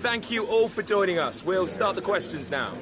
Thank you all for joining us. We'll start the questions now.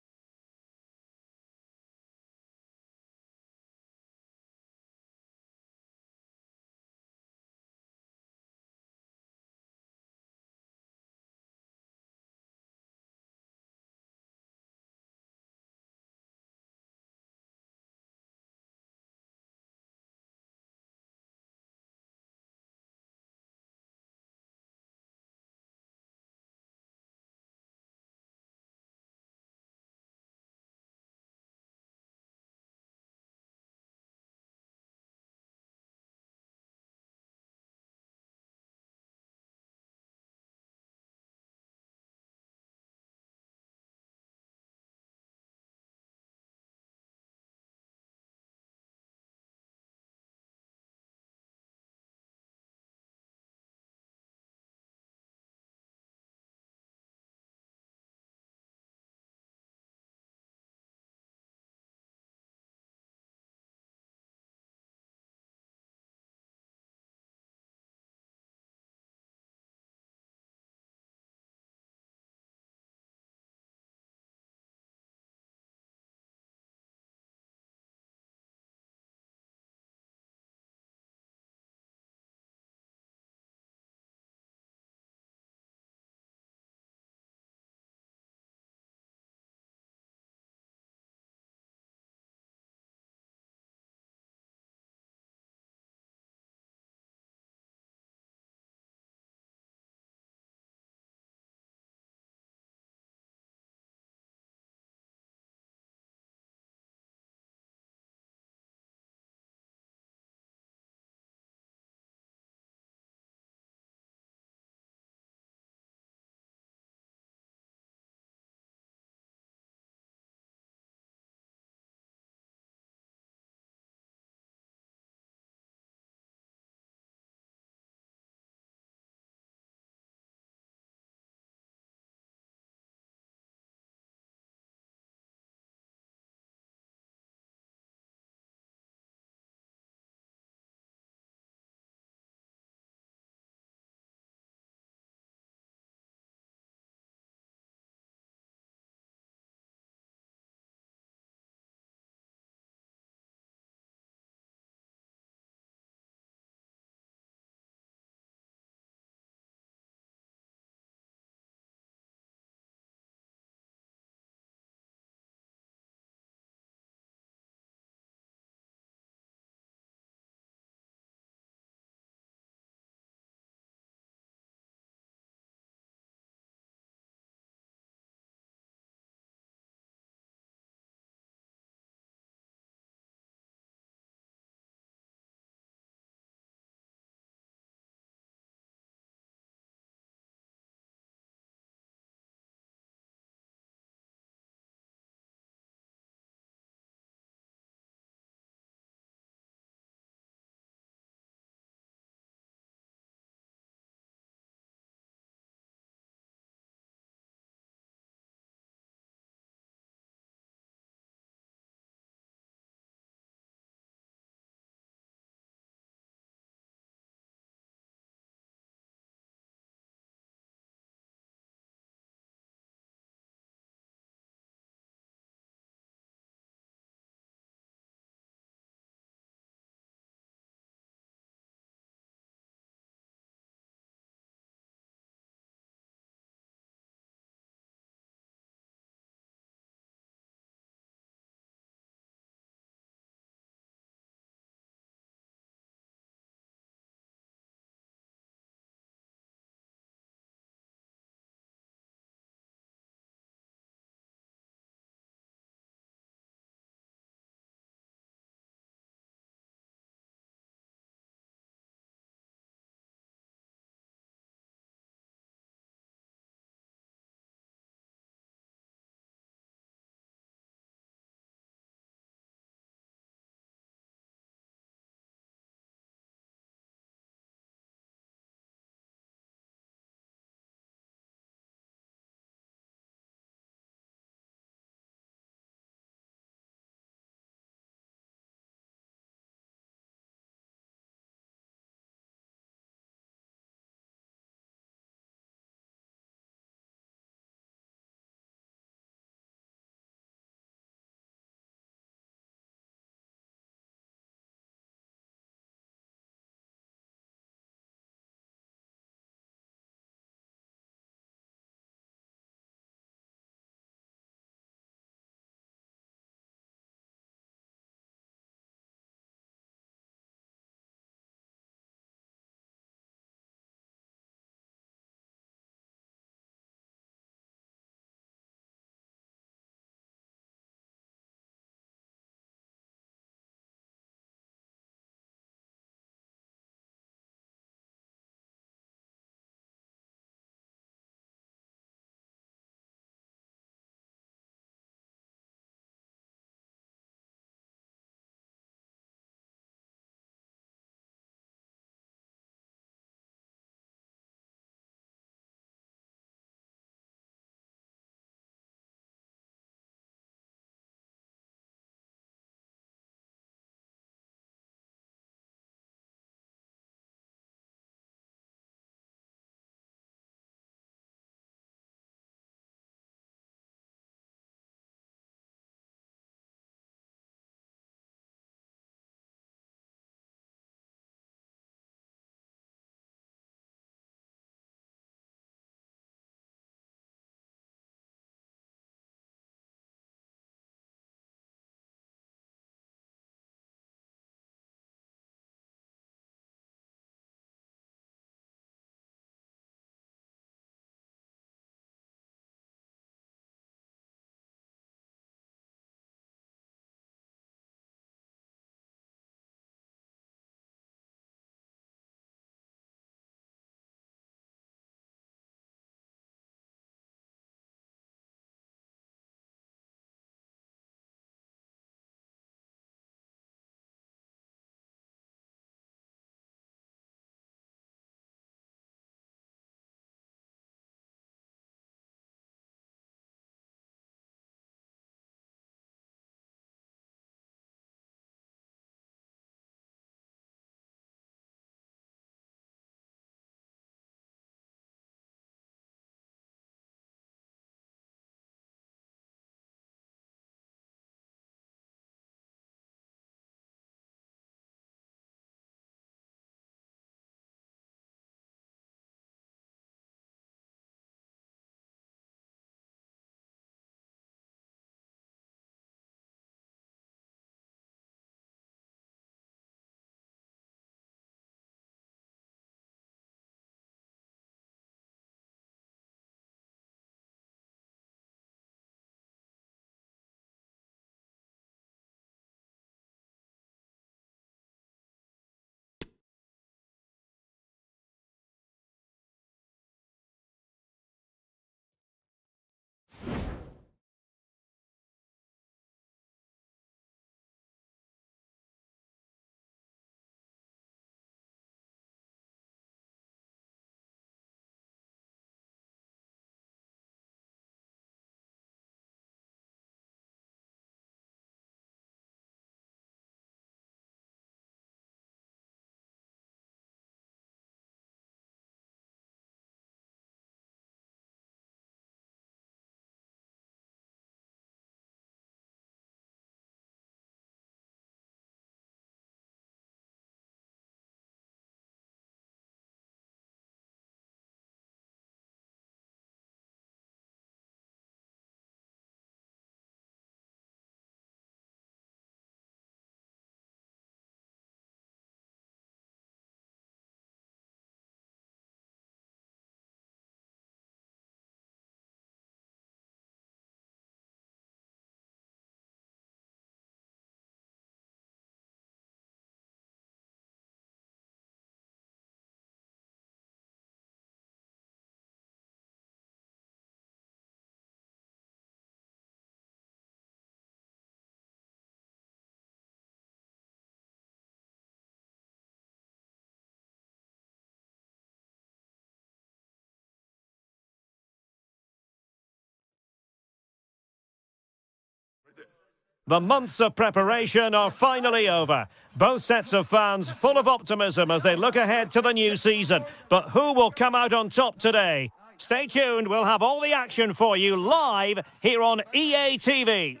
The months of preparation are finally over. Both sets of fans full of optimism as they look ahead to the new season. But who will come out on top today? Stay tuned, we'll have all the action for you live here on EA TV.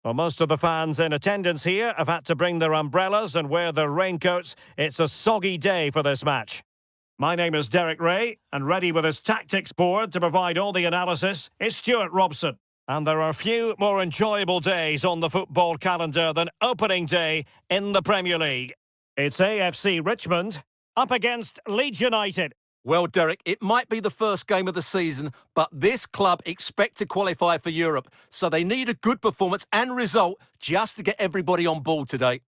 Well, most of the fans in attendance here have had to bring their umbrellas and wear their raincoats. It's a soggy day for this match. My name is Derek Ray, and ready with his tactics board to provide all the analysis is Stuart Robson. And there are few more enjoyable days on the football calendar than opening day in the Premier League. It's AFC Richmond up against Leeds United. Well, Derek, it might be the first game of the season, but this club expect to qualify for Europe, so they need a good performance and result just to get everybody on board today.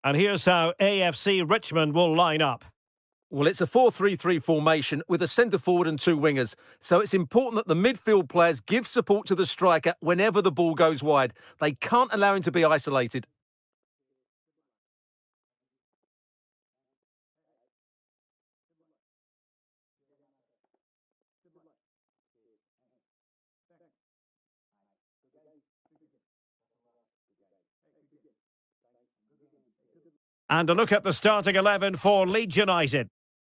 And here's how AFC Richmond will line up. Well, it's a 4-3-3 formation with a centre forward and two wingers. So it's important that the midfield players give support to the striker whenever the ball goes wide. They can't allow him to be isolated. And a look at the starting 11 for Leeds United.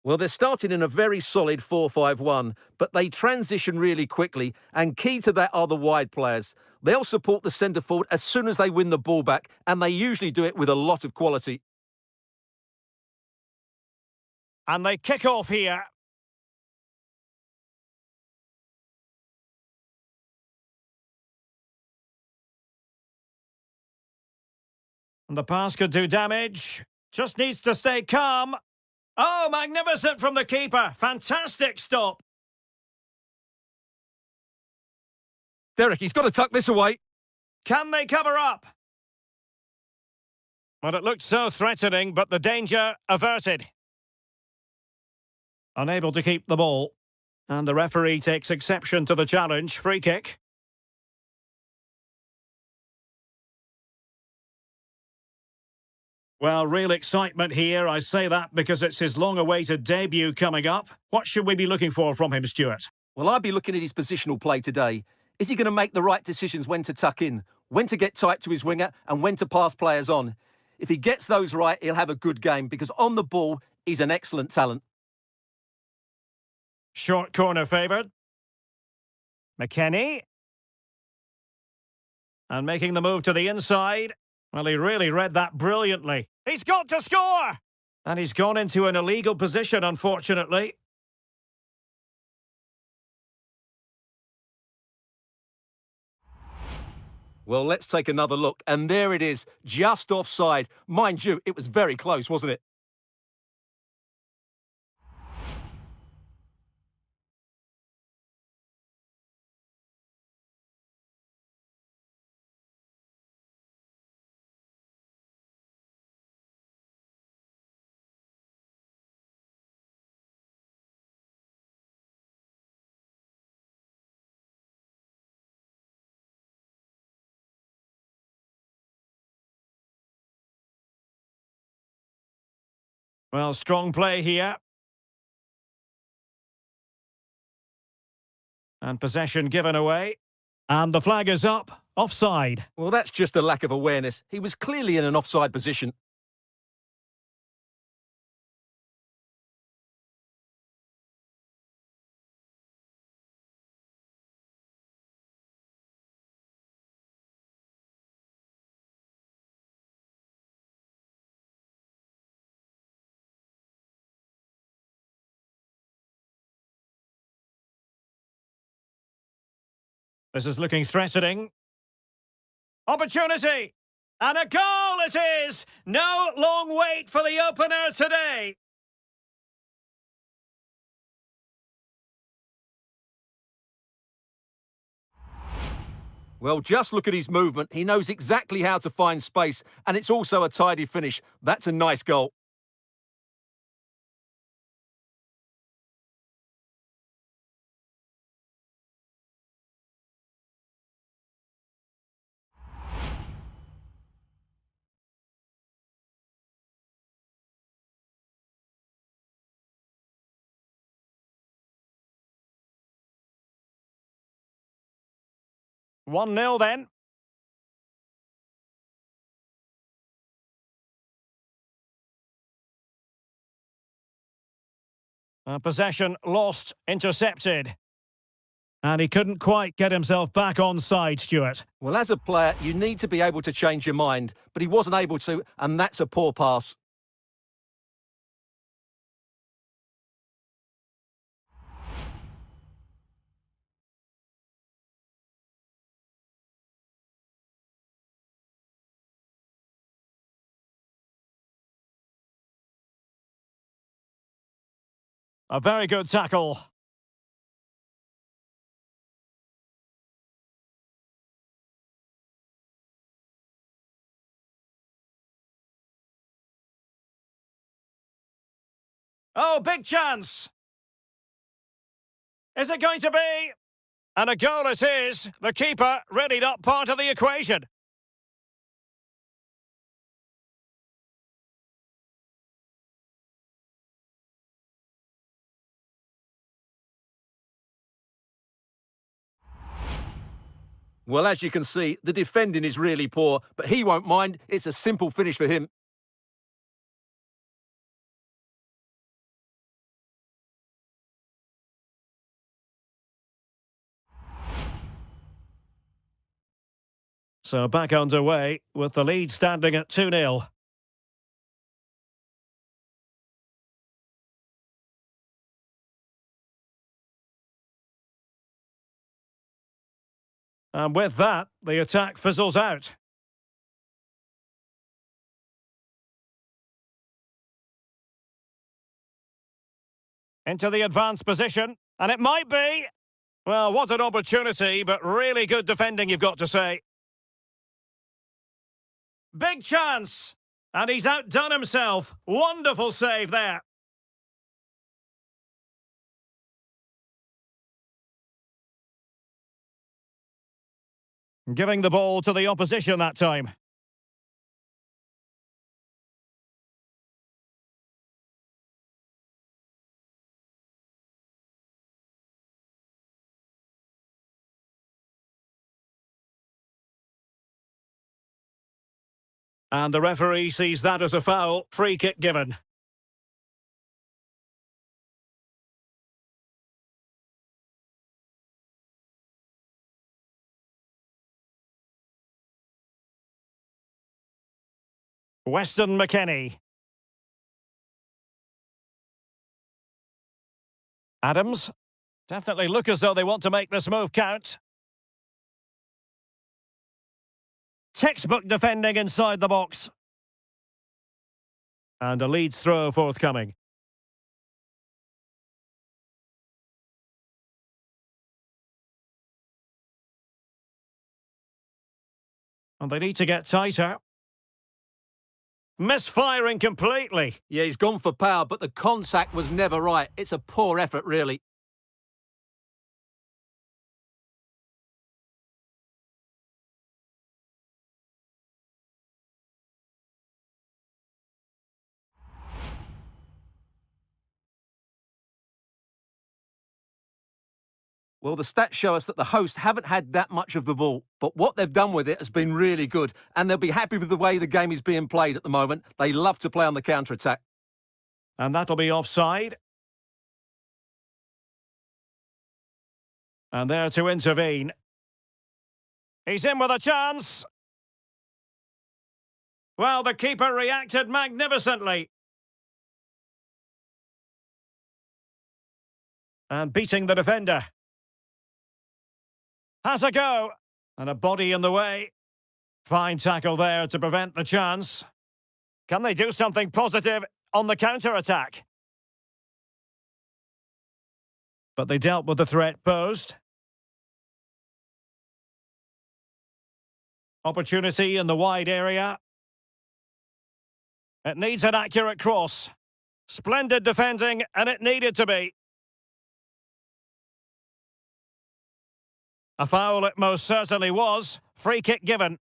Well, they're starting in a very solid 4-5-1, but they transition really quickly, and key to that are the wide players. They'll support the centre forward as soon as they win the ball back, and they usually do it with a lot of quality. And they kick off here. And the pass could do damage. Just needs to stay calm. Oh, magnificent from the keeper. Fantastic stop. Derek, he's got to tuck this away. Can they cover up? Well, it looked so threatening, but the danger averted. Unable to keep the ball. And the referee takes exception to the challenge. Free kick. Well, real excitement here. I say that because it's his long-awaited debut coming up. What should we be looking for from him, Stuart? Well, I'd be looking at his positional play today. Is he going to make the right decisions when to tuck in, when to get tight to his winger, and when to pass players on? If he gets those right, he'll have a good game because on the ball, he's an excellent talent. Short corner favoured. McKennie. And making the move to the inside. Well, he really read that brilliantly. He's got to score! And he's gone into an illegal position, unfortunately. Well, let's take another look. And there it is, just offside. Mind you, it was very close, wasn't it? Well, strong play here. And possession given away. And the flag is up. Offside. Well, that's just a lack of awareness. He was clearly in an offside position. This is looking threatening. Opportunity! And a goal it is! No long wait for the opener today. Well, just look at his movement. He knows exactly how to find space, and it's also a tidy finish. That's a nice goal. 1-0 then. Possession lost, intercepted. And he couldn't quite get himself back on side, Stuart. Well, as a player, you need to be able to change your mind, but he wasn't able to, and that's a poor pass. A very good tackle. Oh, big chance! Is it going to be? And a goal it is. The keeper really not part of the equation. Well, as you can see, the defending is really poor, but he won't mind. It's a simple finish for him. So back underway with the lead standing at 2-0. And with that, the attack fizzles out. Into the advanced position, and it might be. Well, what an opportunity, but really good defending, you've got to say. Big chance! And he's outdone himself. Wonderful save there. Giving the ball to the opposition that time. And the referee sees that as a foul. Free kick given. Weston McKennie. Adams. Definitely look as though they want to make this move count. Textbook defending inside the box. And a Leeds throw forthcoming. And they need to get tighter. Misfiring completely. Yeah, he's gone for power, but the contact was never right. It's a poor effort, really. Well, the stats show us that the hosts haven't had that much of the ball, but what they've done with it has been really good, and they'll be happy with the way the game is being played at the moment. They love to play on the counter-attack. And that'll be offside. And there to intervene. He's in with a chance. Well, the keeper reacted magnificently. And beating the defender. Has a go. And a body in the way. Fine tackle there to prevent the chance. Can they do something positive on the counter-attack? But they dealt with the threat posed. Opportunity in the wide area. It needs an accurate cross. Splendid defending, and it needed to be. A foul it most certainly was. Free kick given.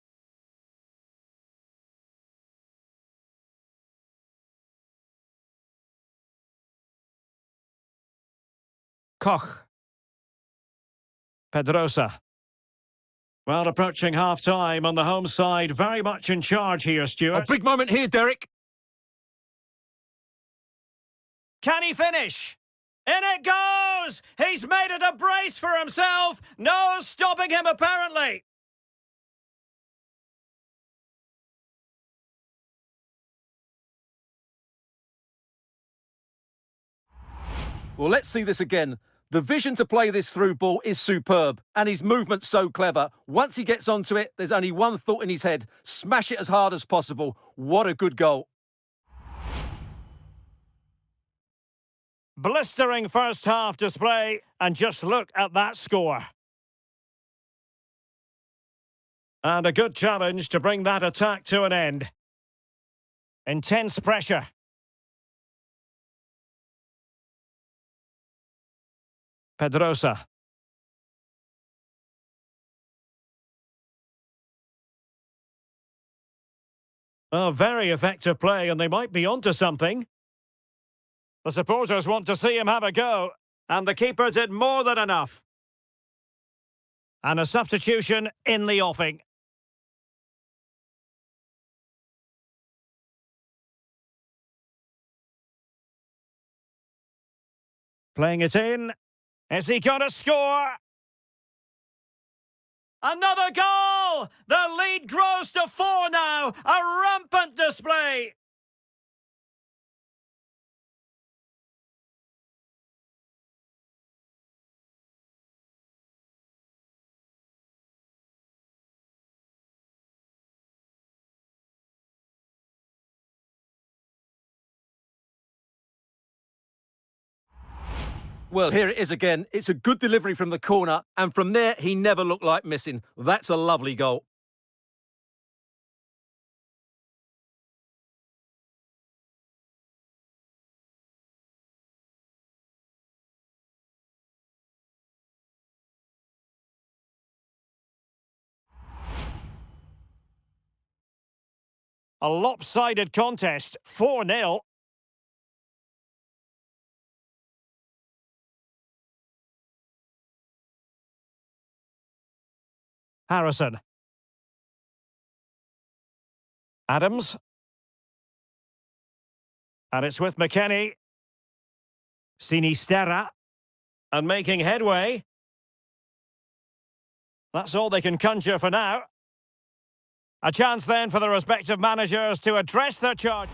Koch. Pedrosa. Well, approaching half-time on the home side, very much in charge here, A Stuart. big moment here, Derek. Can he finish? In it goes! He's made it a brace for himself! No stopping him, apparently! Well, let's see this again. The vision to play this through ball is superb, and his movement's so clever. Once he gets onto it, there's only one thought in his head. Smash it as hard as possible. What a good goal. Blistering first-half display, and just look at that score. And a good challenge to bring that attack to an end. Intense pressure. Pedrosa. Oh, very effective play, and they might be onto something. The supporters want to see him have a go, and the keeper did more than enough. And a substitution in the offing. Playing it in. Is he going to score? Another goal! The lead grows to 4 now. A rampant display. Well, here it is again. It's a good delivery from the corner, and from there, he never looked like missing. That's a lovely goal. A lopsided contest, 4-0. Harrison. Adams. And it's with McKennie. Sinisterra. And making headway. That's all they can conjure for now. A chance then for the respective managers to address their charge.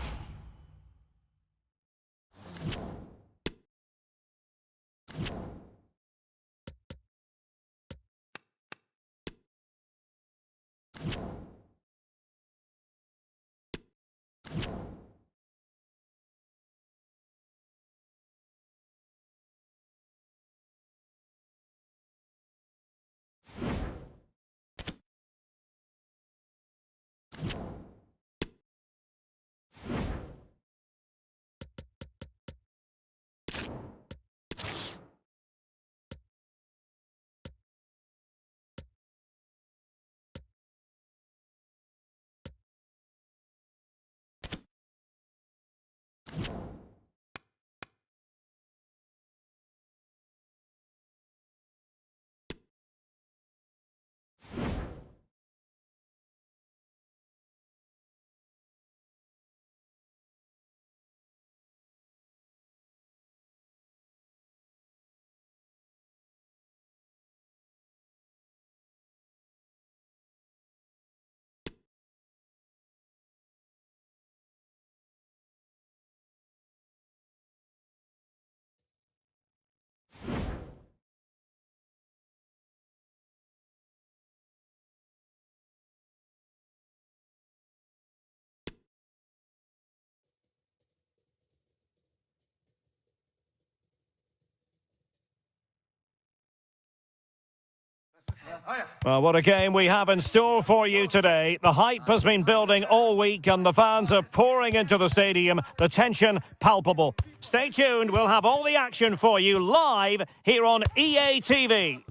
Well, what a game we have in store for you today. The hype has been building all week and the fans are pouring into the stadium. The tension palpable. Stay tuned, we'll have all the action for you live here on EA TV.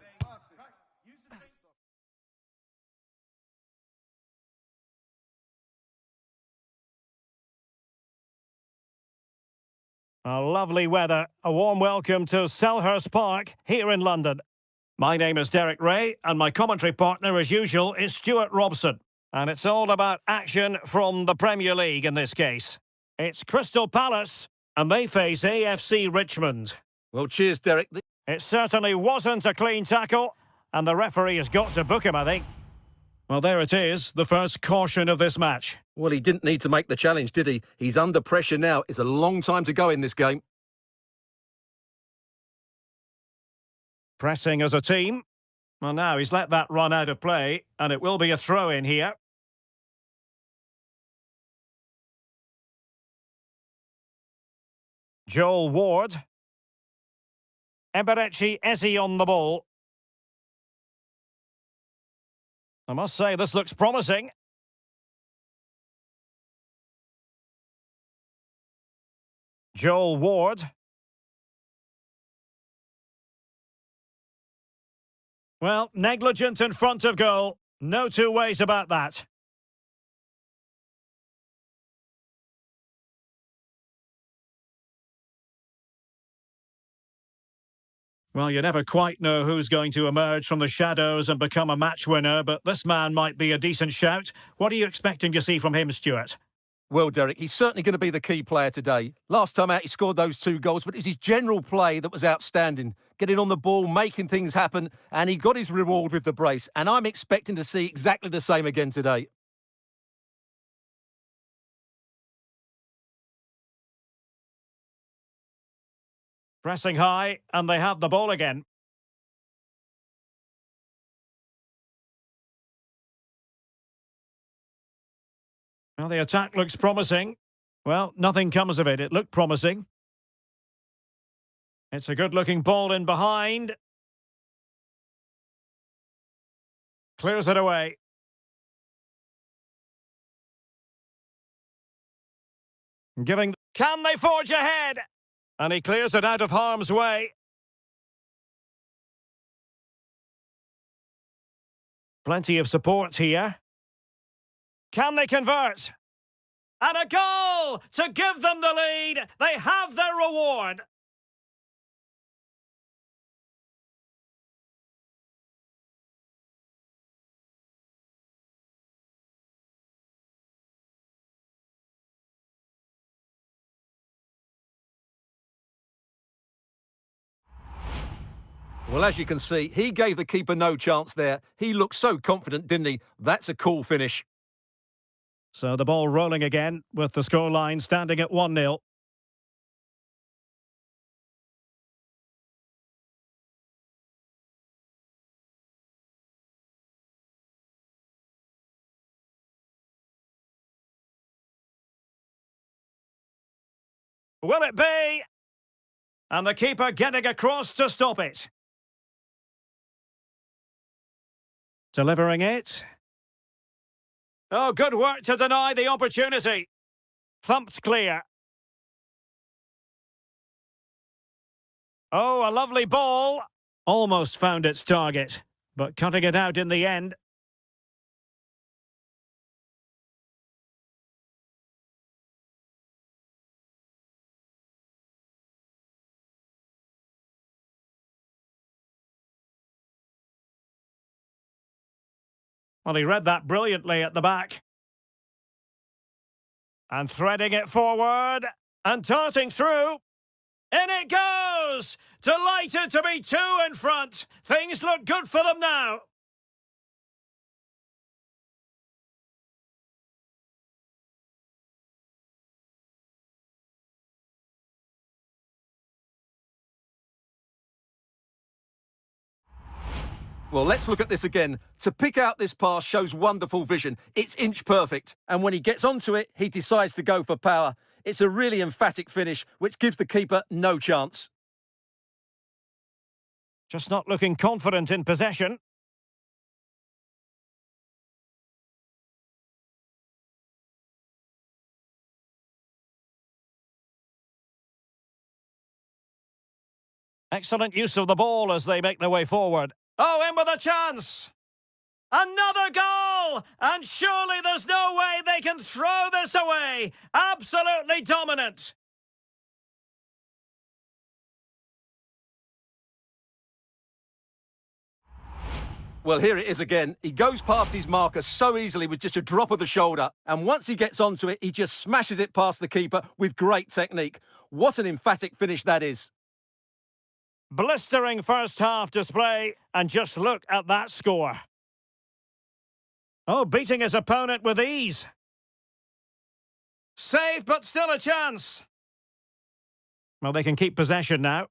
Lovely weather. A warm welcome to Selhurst Park here in London. My name is Derek Ray, and my commentary partner, as usual, is Stuart Robson. And it's all about action from the Premier League in this case. It's Crystal Palace, and they face AFC Richmond. Well, cheers, Derek. It certainly wasn't a clean tackle, and the referee has got to book him, I think. Well, there it is, the first caution of this match. Well, he didn't need to make the challenge, did he? He's under pressure now. It's a long time to go in this game. Pressing as a team. Well, now he's let that run out of play, and it will be a throw-in here. Joel Ward. Eberechi Eze on the ball. I must say, this looks promising. Joel Ward. Well, negligent in front of goal. No two ways about that. Well, you never quite know who's going to emerge from the shadows and become a match winner, but this man might be a decent shout. What are you expecting to see from him, Stuart? Well, Derek, he's certainly going to be the key player today. Last time out, he scored those 2 goals, but it was his general play that was outstanding. Getting on the ball, making things happen, and he got his reward with the brace. And I'm expecting to see exactly the same again today. Pressing high, and they have the ball again. Well, the attack looks promising. Well, nothing comes of it. It looked promising. It's a good-looking ball in behind. Clears it away. Can they forge ahead? And he clears it out of harm's way. Plenty of support here. Can they convert? And a goal to give them the lead. They have their reward. Well, as you can see, he gave the keeper no chance there. He looked so confident, didn't he? That's a cool finish. So the ball rolling again with the scoreline standing at 1-0. Will it be? And the keeper getting across to stop it. Delivering it. Oh, good work to deny the opportunity. Thumped clear. Oh, a lovely ball. Almost found its target, but cutting it out in the end. Well, he read that brilliantly at the back. And threading it forward. And darting through. In it goes! Delighted to be 2 in front. Things look good for them now. Well, let's look at this again. To pick out this pass shows wonderful vision. It's inch perfect. And when he gets onto it, he decides to go for power. It's a really emphatic finish, which gives the keeper no chance. Just not looking confident in possession. Excellent use of the ball as they make their way forward. Oh, in with a chance! Another goal! And surely there's no way they can throw this away! Absolutely dominant! Well, here it is again. He goes past his marker so easily with just a drop of the shoulder. And once he gets onto it, he just smashes it past the keeper with great technique. What an emphatic finish that is. Blistering first half display, and just look at that score. Oh, beating his opponent with ease. Saved, but still a chance. Well, they can keep possession now.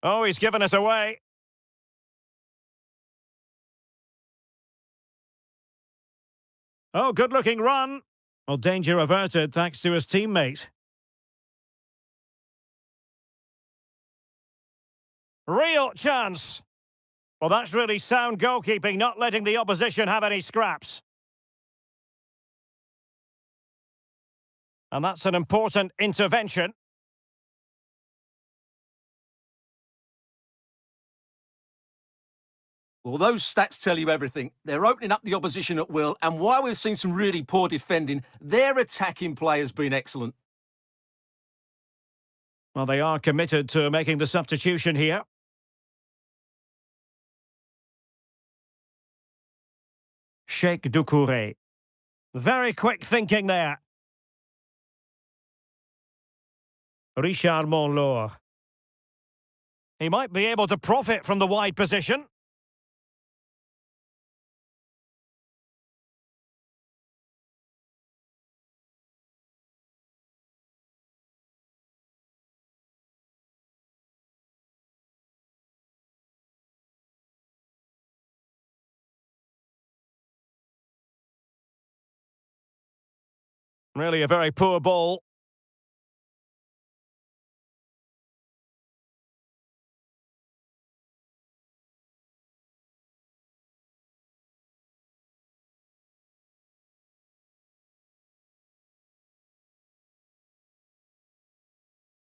Oh, he's given us away. Oh, good-looking run. Well, danger averted thanks to his teammate. Real chance. Well, that's really sound goalkeeping, not letting the opposition have any scraps. And that's an important intervention. Well, those stats tell you everything. They're opening up the opposition at will, and while we've seen some really poor defending, their attacking play has been excellent. Well, they are committed to making the substitution here. Sheikh Doucouré. Very quick thinking there. Richard Monlor. He might be able to profit from the wide position. Really a very poor ball.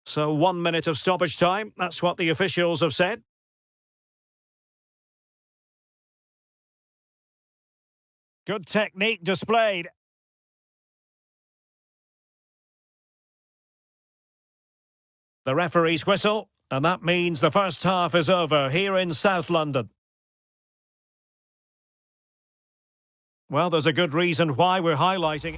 So 1 minute of stoppage time. That's what the officials have said. Good technique displayed. The referee's whistle, and that means the first half is over here in South London. Well, there's a good reason why we're highlighting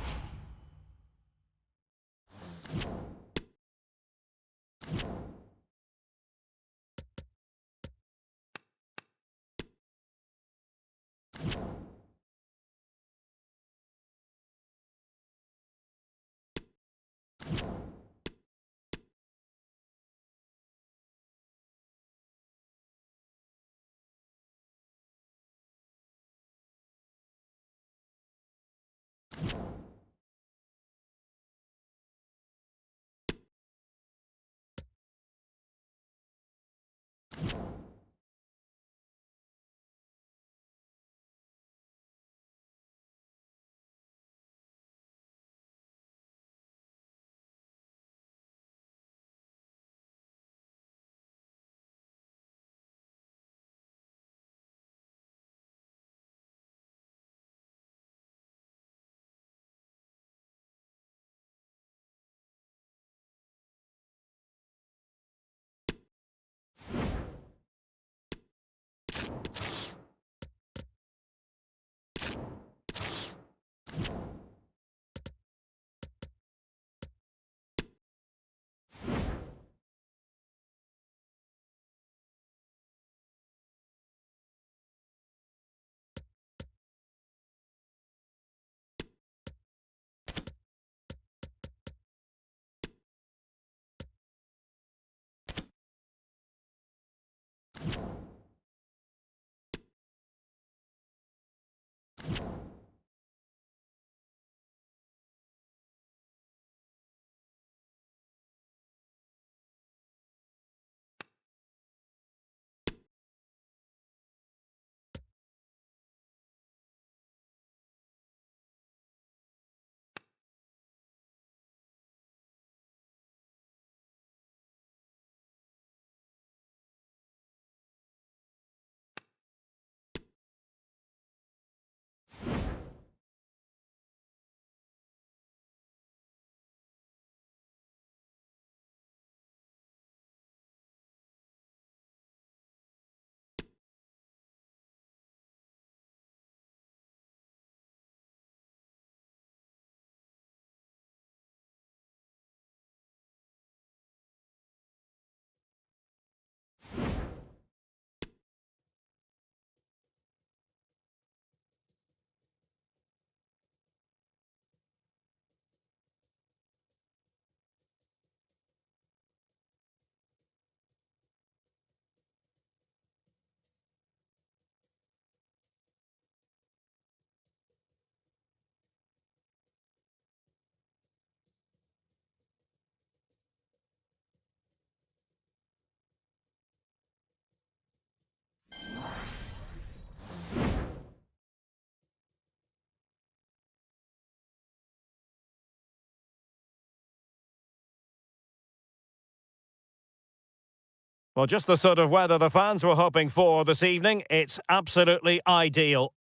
Well, just the sort of weather the fans were hoping for this evening. It's absolutely ideal.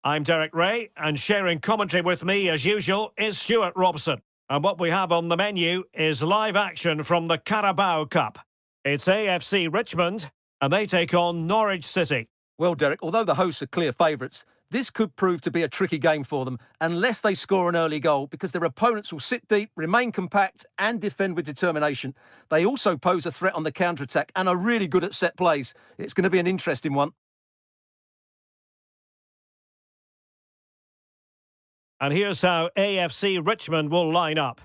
I'm Derek Ray, and sharing commentary with me, as usual, is Stuart Robson. And what we have on the menu is live action from the Carabao Cup. It's AFC Richmond, and they take on Norwich City. Well, Derek, although the hosts are clear favourites, this could prove to be a tricky game for them unless they score an early goal, because their opponents will sit deep, remain compact and defend with determination. They also pose a threat on the counter-attack and are really good at set plays. It's going to be an interesting one. And here's how AFC Richmond will line up.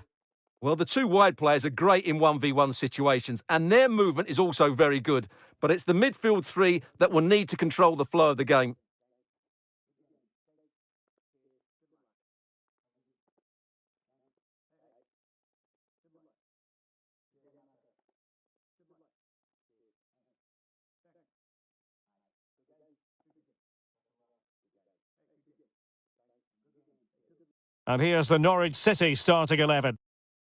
Well, the two wide players are great in 1v1 situations, and their movement is also very good. But it's the midfield three that will need to control the flow of the game. And here's the Norwich City starting 11.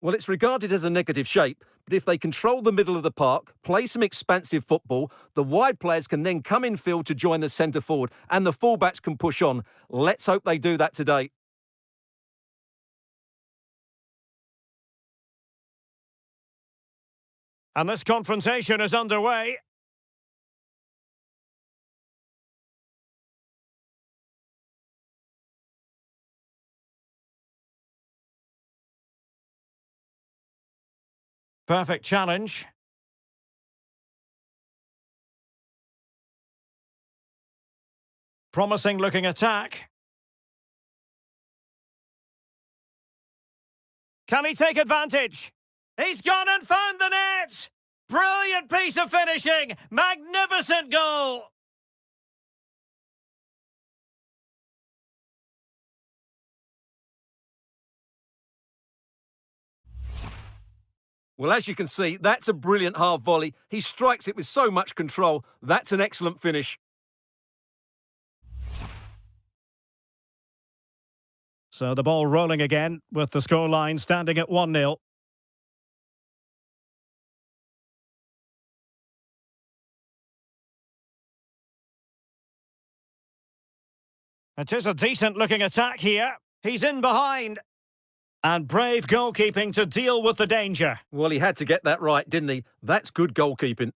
Well, it's regarded as a negative shape, but if they control the middle of the park, play some expansive football, the wide players can then come in field to join the centre forward, and the fullbacks can push on. Let's hope they do that today. And this confrontation is underway. Perfect challenge. Promising looking attack. Can he take advantage? He's gone and found the net! Brilliant piece of finishing! Magnificent goal! Well, as you can see, that's a brilliant half volley. He strikes it with so much control. That's an excellent finish. So the ball rolling again, with the scoreline standing at 1-0. It is a decent-looking attack here. He's in behind. And brave goalkeeping to deal with the danger. Well, he had to get that right, didn't he? That's good goalkeeping.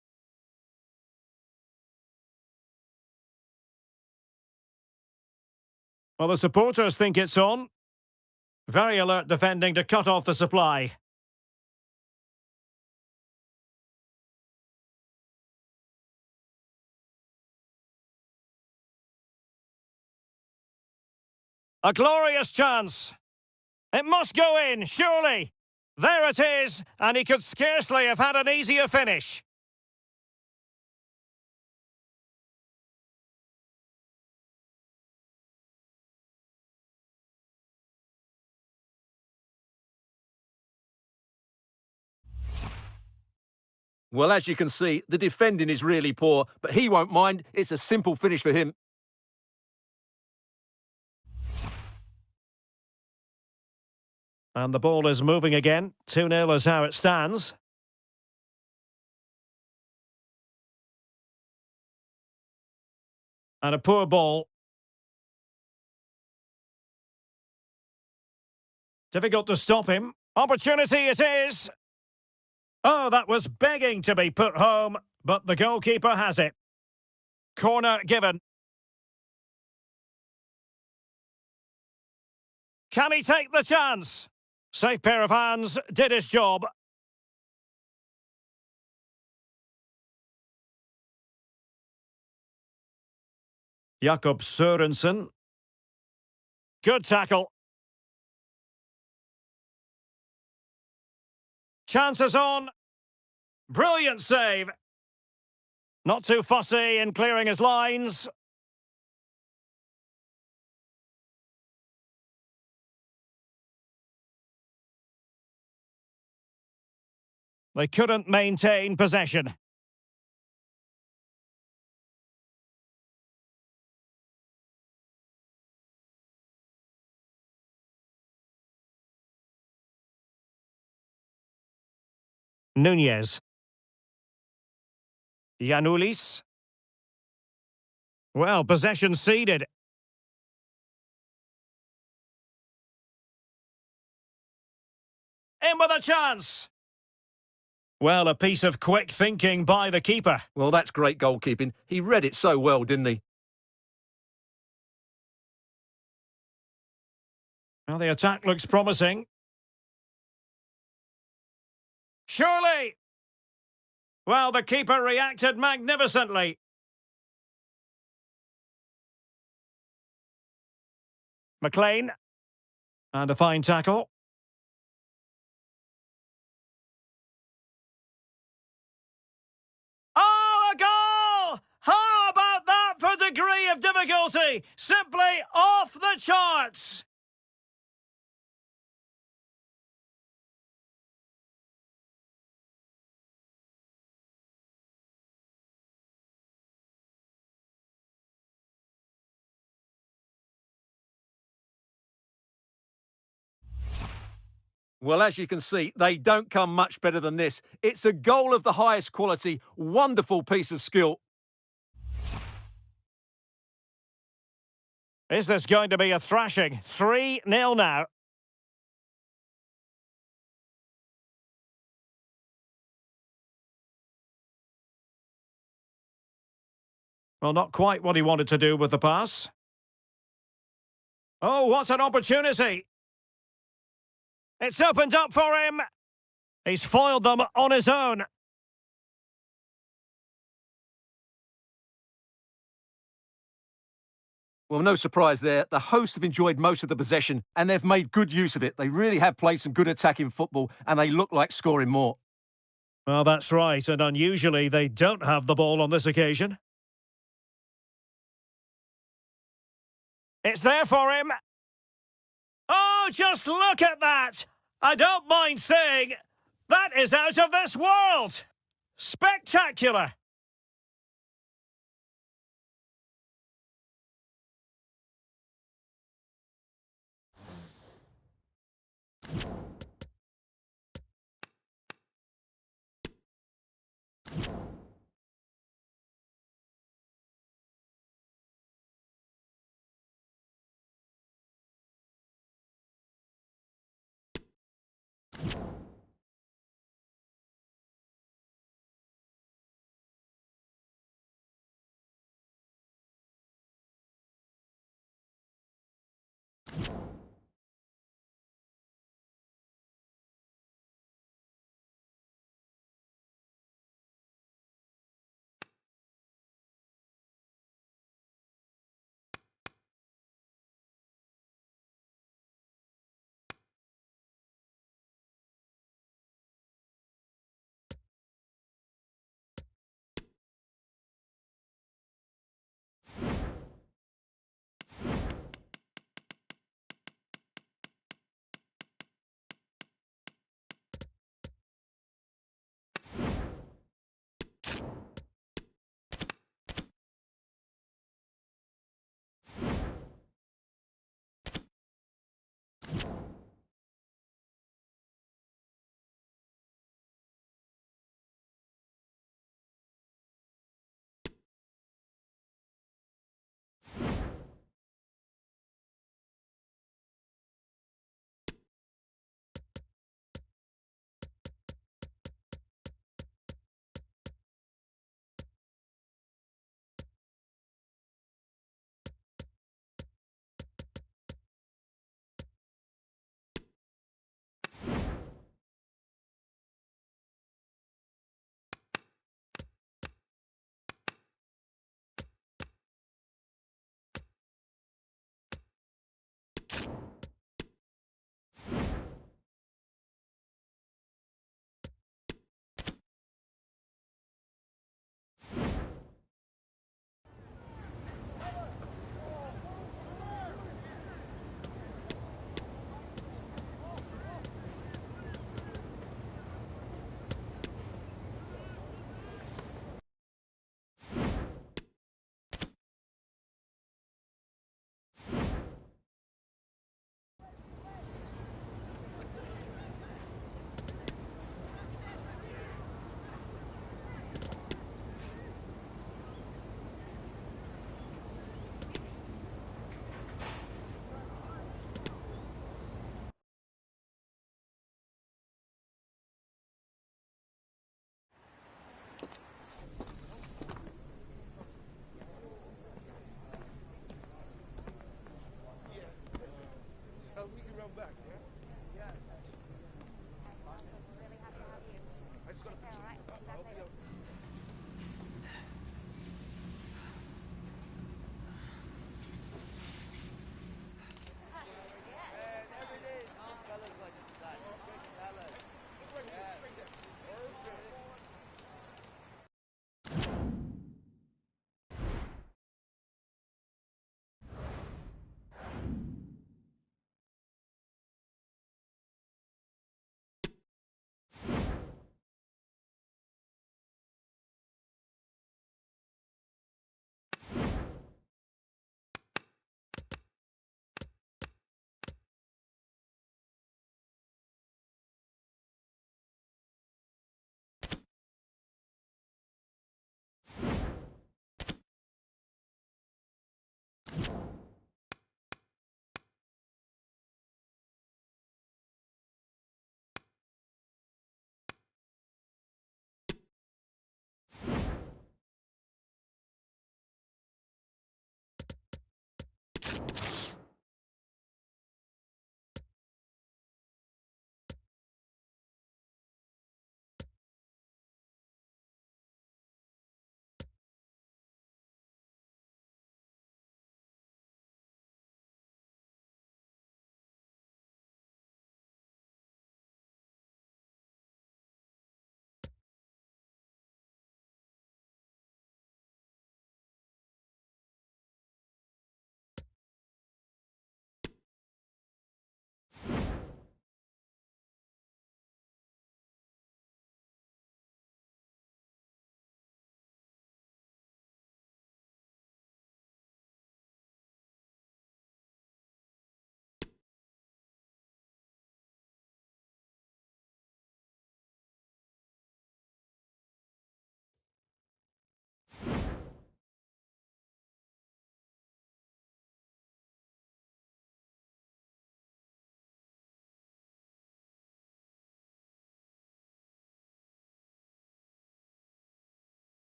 Well, the supporters think it's on. Very alert defending to cut off the supply. A glorious chance. It must go in, surely. There it is, and he could scarcely have had an easier finish. Well, as you can see, the defending is really poor, but he won't mind. It's a simple finish for him. And the ball is moving again. 2-0 is how it stands. And a poor ball. Difficult to stop him. Opportunity it is. Oh, that was begging to be put home, but the goalkeeper has it. Corner given. Can he take the chance? Safe pair of hands, did his job. Jakob Sørensen. Good tackle. Chances on. Brilliant save. Not too fussy in clearing his lines. They couldn't maintain possession. Nunez. Giannoulis. Well, possession ceded. In with a chance. Well, a piece of quick thinking by the keeper. Well, that's great goalkeeping. He read it so well, didn't he? Well, the attack looks promising. Surely! Well, the keeper reacted magnificently. McLean. And a fine tackle. Oh, a goal! How about that for degree of difficulty? Simply off the charts! Well, as you can see, they don't come much better than this. It's a goal of the highest quality. Wonderful piece of skill. Is this going to be a thrashing? 3-0 now. Well, not quite what he wanted to do with the pass. Oh, what an opportunity! It's opened up for him! He's foiled them on his own. Well, no surprise there. The hosts have enjoyed most of the possession and they've made good use of it. They really have played some good attacking football and they look like scoring more. Well, that's right, and unusually they don't have the ball on this occasion. It's there for him. Oh, just look at that! I don't mind saying, that is out of this world! Spectacular!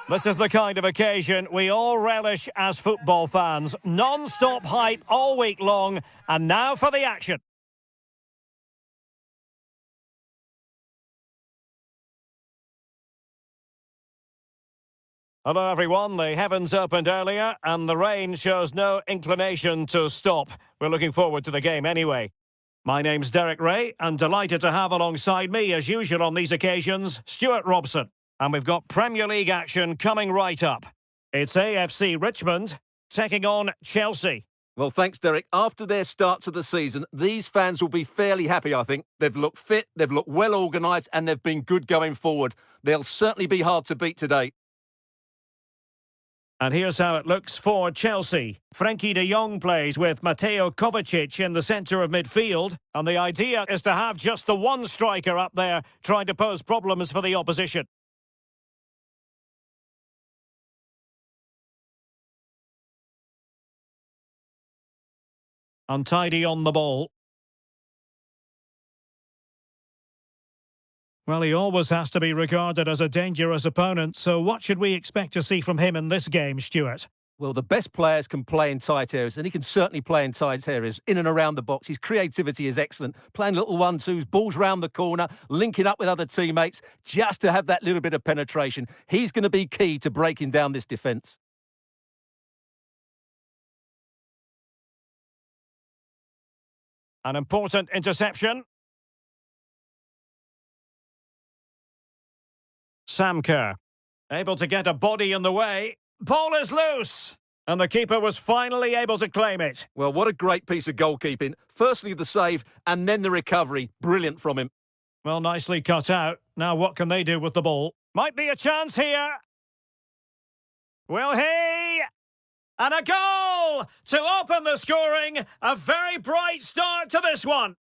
This is the kind of occasion we all relish as football fans. Non-stop hype all week long, and now for the action. Hello everyone, the heavens opened earlier and the rain shows no inclination to stop. We're looking forward to the game anyway. My name's Derek Ray and delighted to have alongside me as usual on these occasions, Stuart Robson. And we've got Premier League action coming right up. It's AFC Richmond taking on Chelsea. Well, thanks, Derek. After their start to the season, these fans will be fairly happy, I think. They've looked fit, they've looked well organised and they've been good going forward. They'll certainly be hard to beat today. And here's how it looks for Chelsea. Frenkie de Jong plays with Mateo Kovacic in the centre of midfield. And the idea is to have just the one striker up there trying to pose problems for the opposition. Untidy on the ball. Well, he always has to be regarded as a dangerous opponent, so what should we expect to see from him in this game, Stuart? Well, the best players can play in tight areas, and he can certainly play in tight areas, in and around the box. His creativity is excellent, playing little 1-2s, balls round the corner, linking up with other teammates, just to have that little bit of penetration. He's going to be key to breaking down this defence. An important interception. Sam Kerr, able to get a body in the way. Ball is loose! And the keeper was finally able to claim it. Well, what a great piece of goalkeeping. Firstly, the save, and then the recovery. Brilliant from him. Well, nicely cut out. Now what can they do with the ball? Might be a chance here. Will he? And a goal to open the scoring. A very bright start to this one.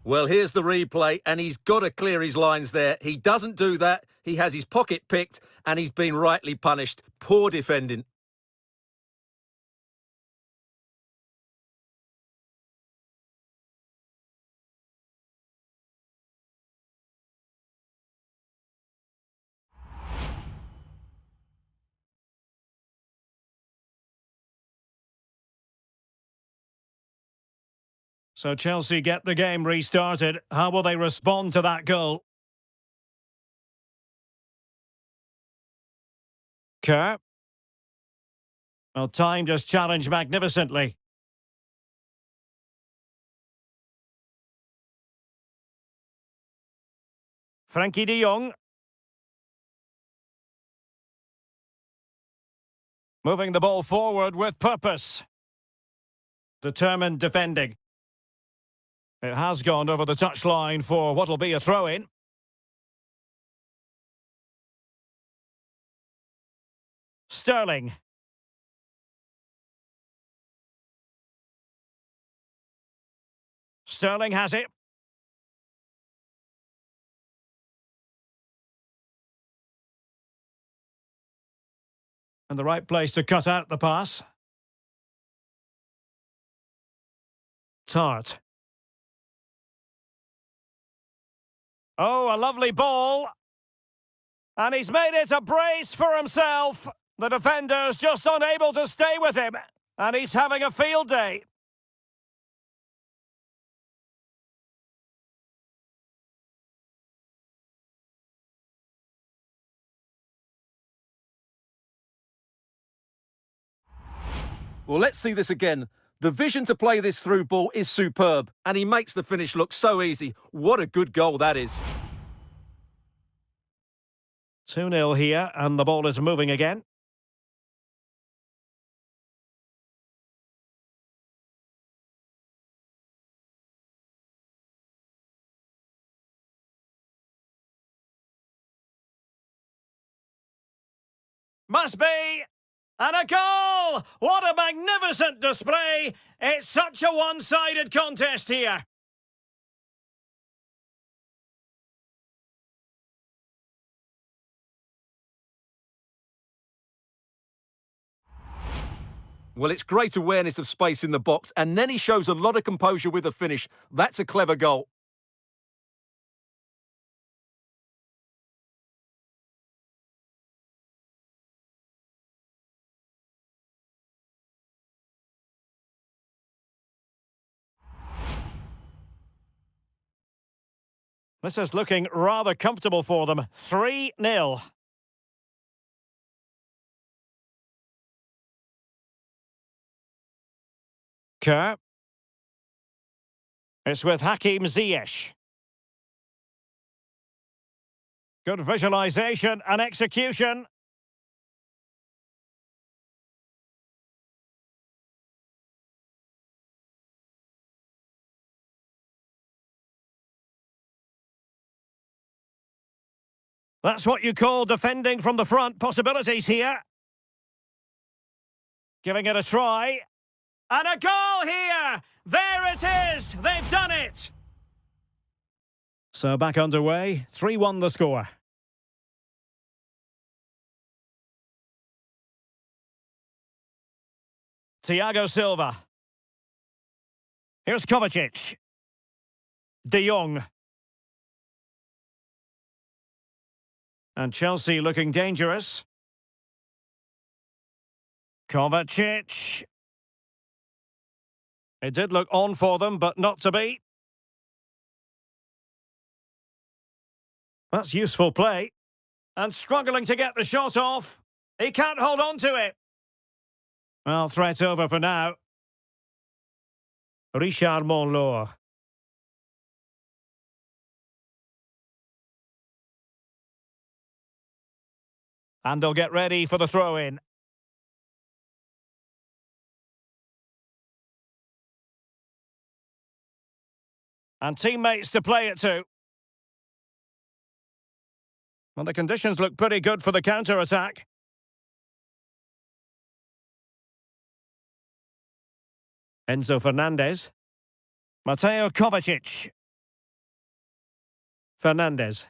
Well, here's the replay, and he's got to clear his lines there. He doesn't do that. He has his pocket picked, and he's been rightly punished. Poor defending. So Chelsea get the game restarted. How will they respond to that goal? Kerr. Well, time just challenged magnificently. Frankie de Jong. Moving the ball forward with purpose. Determined defending. It has gone over the touchline for what'll be a throw-in. Sterling. Sterling has it. And the right place to cut out the pass. Tart. Oh, a lovely ball. And he's made it a brace for himself. The defender's just unable to stay with him. And he's having a field day. Well, let's see this again. The vision to play this through ball is superb, and he makes the finish look so easy. What a good goal that is. 2-0 here, and the ball is moving again. Must be! And a goal! What a magnificent display! It's such a one-sided contest here. Well, it's great awareness of space in the box, and then he shows a lot of composure with the finish. That's a clever goal. This is looking rather comfortable for them. 3-0. Kerr. It's with Hakim Ziyech. Good visualisation and execution. That's what you call defending from the front. Possibilities here. Giving it a try. And a goal here! There it is! They've done it! So back underway. 3-1 the score. Thiago Silva. Here's Kovacic. De Jong. And Chelsea looking dangerous. Kovacic. It did look on for them, but not to be. That's useful play. And struggling to get the shot off. He can't hold on to it. Well, threat over for now. Richard Monlor. And they'll get ready for the throw-in. And teammates to play it to. Well, the conditions look pretty good for the counter-attack. Enzo Fernandez. Mateo Kovacic. Fernandez.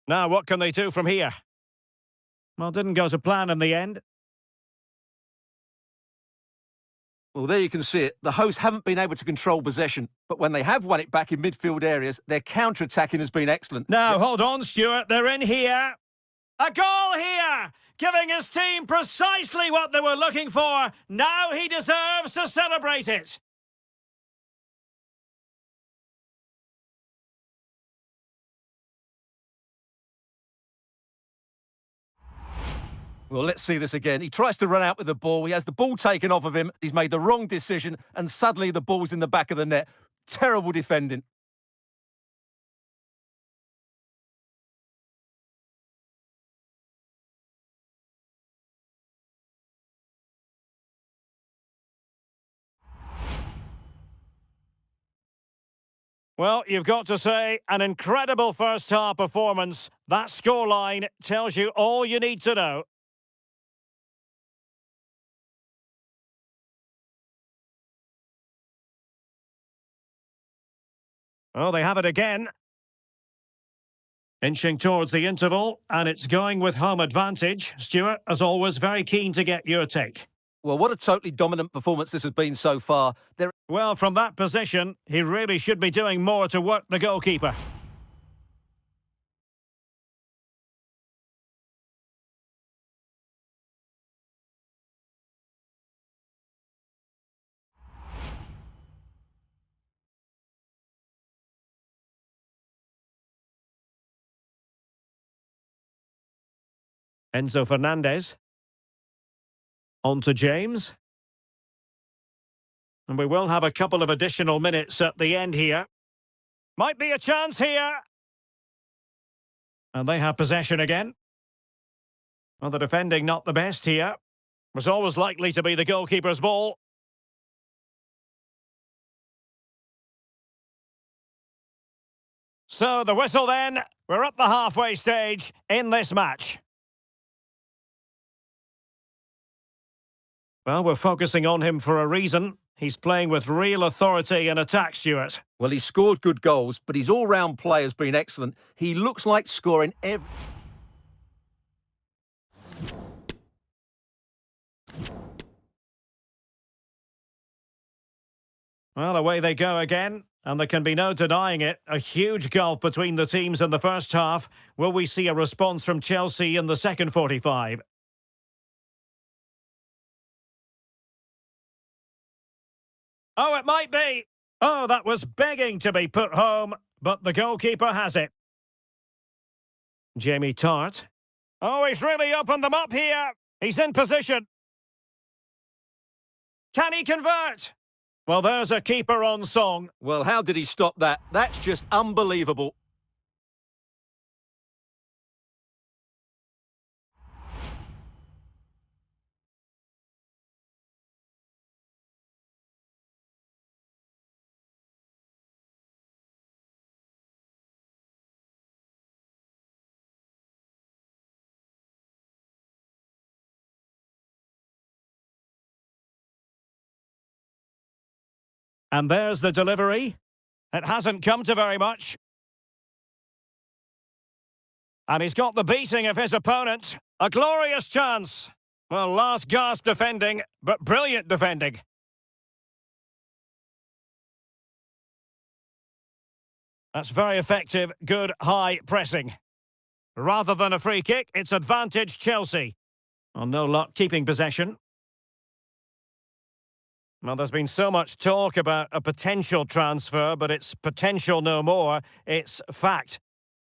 Now, what can they do from here? Well, didn't go to plan in the end. Well, there you can see it. The hosts haven't been able to control possession, but when they have won it back in midfield areas, their counter-attacking has been excellent. Now, hold on, Stuart. They're in here. A goal here! Giving his team precisely what they were looking for. Now he deserves to celebrate it. Well, let's see this again. He tries to run out with the ball. He has the ball taken off of him. He's made the wrong decision, and suddenly the ball's in the back of the net. Terrible defending. Well, you've got to say, an incredible first-half performance. That scoreline tells you all you need to know. Oh, they have it again. Inching towards the interval, and it's going with home advantage. Stuart, as always, very keen to get your take. Well, what a totally dominant performance this has been so far. Well, from that position, he really should be doing more to work the goalkeeper. Enzo Fernandez. On to James. And we will have a couple of additional minutes at the end here. Might be a chance here. And they have possession again. Well, the defending not the best here. Was always likely to be the goalkeeper's ball. So the whistle then. We're at the halfway stage in this match. Well, we're focusing on him for a reason. He's playing with real authority in attack, Stuart. Well, he's scored good goals, but his all-round play has been excellent. He looks like scoring every... Well, away they go again, and there can be no denying it. A huge gulf between the teams in the first half. Will we see a response from Chelsea in the second 45? Oh, it might be. Oh, that was begging to be put home, but the goalkeeper has it. Jamie Tart. Oh, he's really opened them up here. He's in position. Can he convert? Well, there's a keeper on song. Well, how did he stop that? That's just unbelievable. And there's the delivery. It hasn't come to very much. And he's got the beating of his opponent. A glorious chance. Well, last gasp defending, but brilliant defending. That's very effective, good high pressing. Rather than a free kick, it's advantage Chelsea. Well, no luck keeping possession. Well, there's been so much talk about a potential transfer, but it's potential no more. It's fact.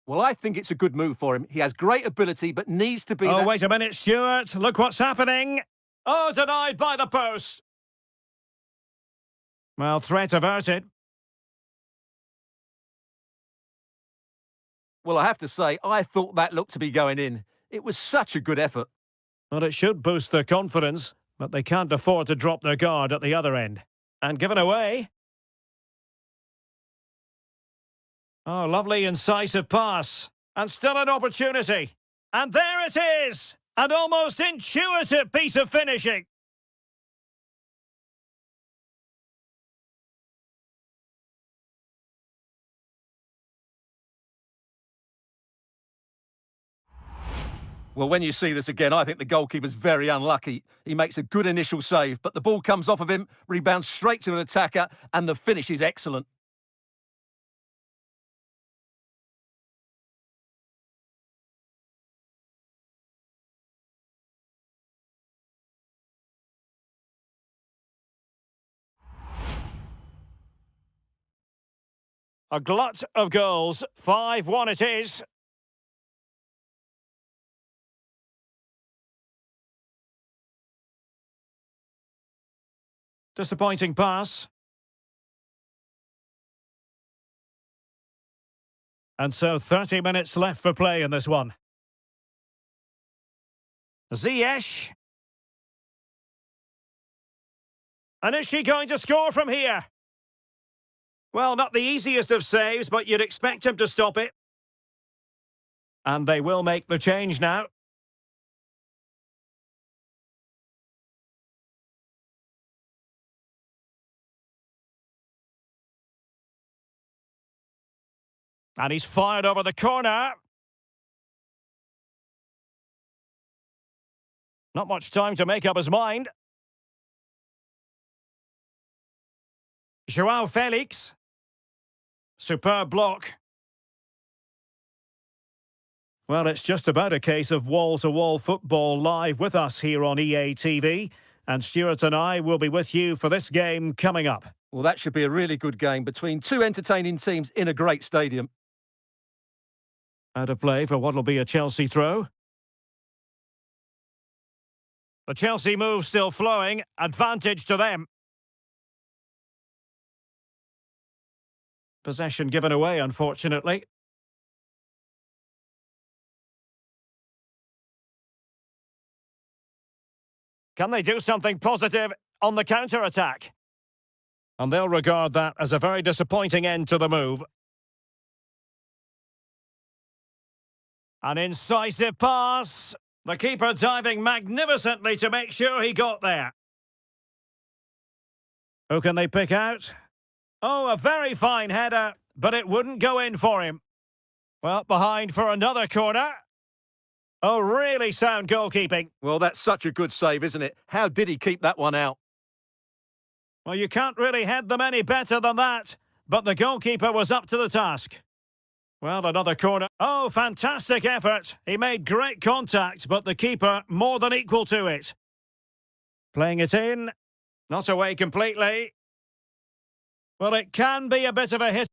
Well, I think it's a good move for him. He has great ability, but needs to be... Oh, wait a minute, Stuart. Look what's happening. Oh, denied by the post. Well, threat averted. Well, I have to say, I thought that looked to be going in. It was such a good effort. Well, it should boost their confidence, but they can't afford to drop their guard at the other end. And given away. Oh, lovely incisive pass. And still an opportunity. And there it is! An almost intuitive piece of finishing. Well, when you see this again, I think the goalkeeper's very unlucky. He makes a good initial save, but the ball comes off of him, rebounds straight to an attacker, and the finish is excellent. A glut of goals. 5-1 it is. Disappointing pass. And so 30 minutes left for play in this one. Ziyech. And is she going to score from here? Well, not the easiest of saves, but you'd expect him to stop it. And they will make the change now. And he's fired over the corner. Not much time to make up his mind. João Felix. Superb block. Well, it's just about a case of wall-to-wall football live with us here on EA TV. And Stuart and I will be with you for this game coming up. Well, that should be a really good game between two entertaining teams in a great stadium. Out of play for what will be a Chelsea throw. The Chelsea move still flowing. Advantage to them. Possession given away, unfortunately. Can they do something positive on the counter-attack? And they'll regard that as a very disappointing end to the move. An incisive pass. The keeper diving magnificently to make sure he got there. Who can they pick out? Oh, a very fine header, but it wouldn't go in for him. Well, behind for another corner. Oh, really sound goalkeeping. Well, that's such a good save, isn't it? How did he keep that one out? Well, you can't really head them any better than that, but the goalkeeper was up to the task. Well, another corner. Oh, fantastic effort. He made great contact, but the keeper more than equal to it. Playing it in. Not away completely. Well, it can be a bit of a hit.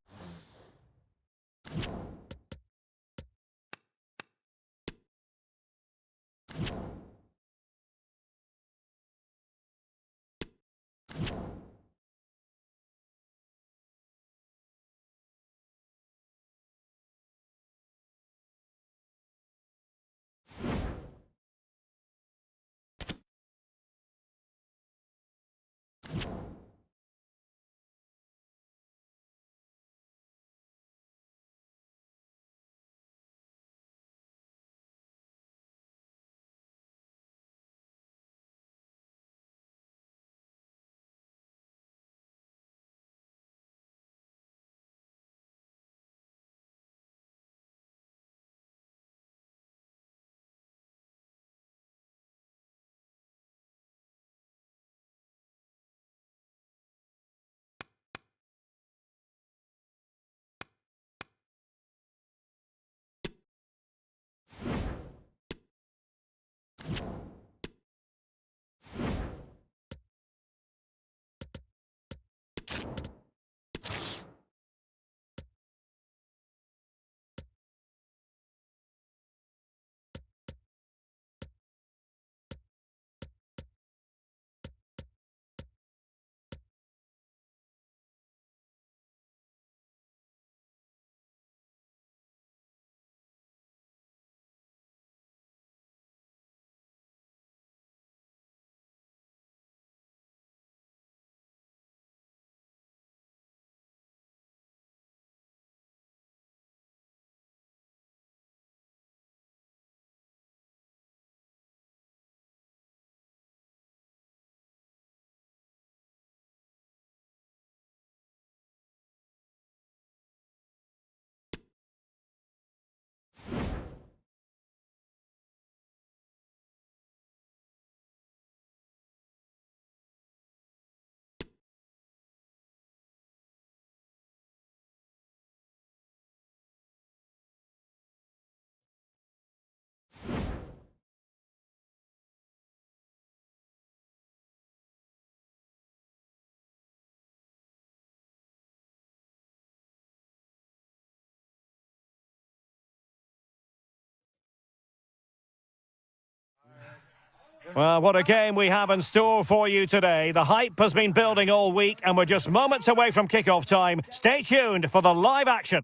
Well, what a game we have in store for you today. The hype has been building all week and we're just moments away from kick-off time. Stay tuned for the live action.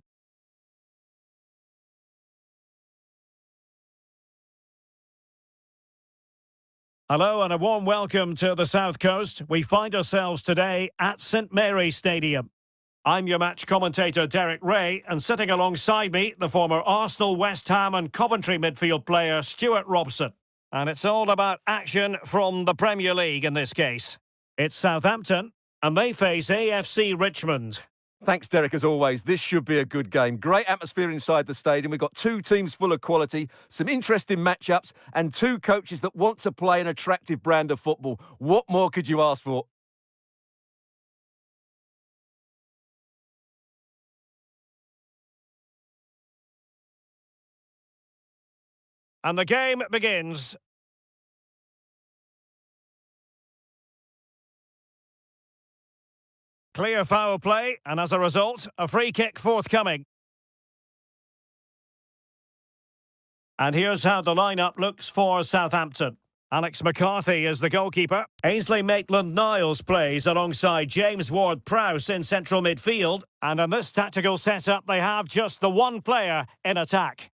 Hello and a warm welcome to the South Coast. We find ourselves today at St Mary's Stadium. I'm your match commentator Derek Ray, and sitting alongside me, the former Arsenal, West Ham and Coventry midfield player Stuart Robson. And it's all about action from the Premier League in this case. It's Southampton, and they face AFC Richmond. Thanks, Derek, as always. This should be a good game. Great atmosphere inside the stadium. We've got two teams full of quality, some interesting matchups, and two coaches that want to play an attractive brand of football. What more could you ask for? And the game begins. Clear foul play, and as a result, a free kick forthcoming. And here's how the lineup looks for Southampton. Alex McCarthy is the goalkeeper. Ainsley Maitland-Niles plays alongside James Ward-Prowse in central midfield. And in this tactical setup, they have just the one player in attack.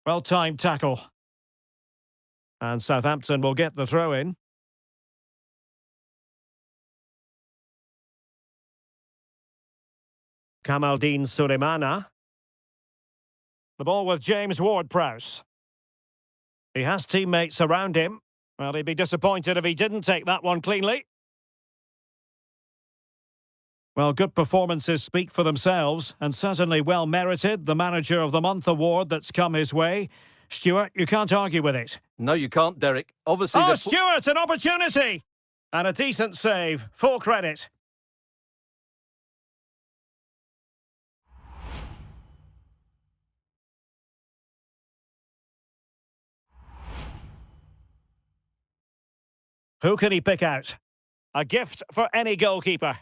Well-timed tackle. And Southampton will get the throw-in. Kamaldeen Sulemana. The ball with James Ward-Prowse. He has teammates around him. Well, he'd be disappointed if he didn't take that one cleanly. Well, good performances speak for themselves, and certainly well merited. The Manager of the Month award that's come his way. Stuart, you can't argue with it. No, you can't, Derek. Obviously, oh, Stuart, an opportunity! And a decent save. Full credit. Who can he pick out? A gift for any goalkeeper.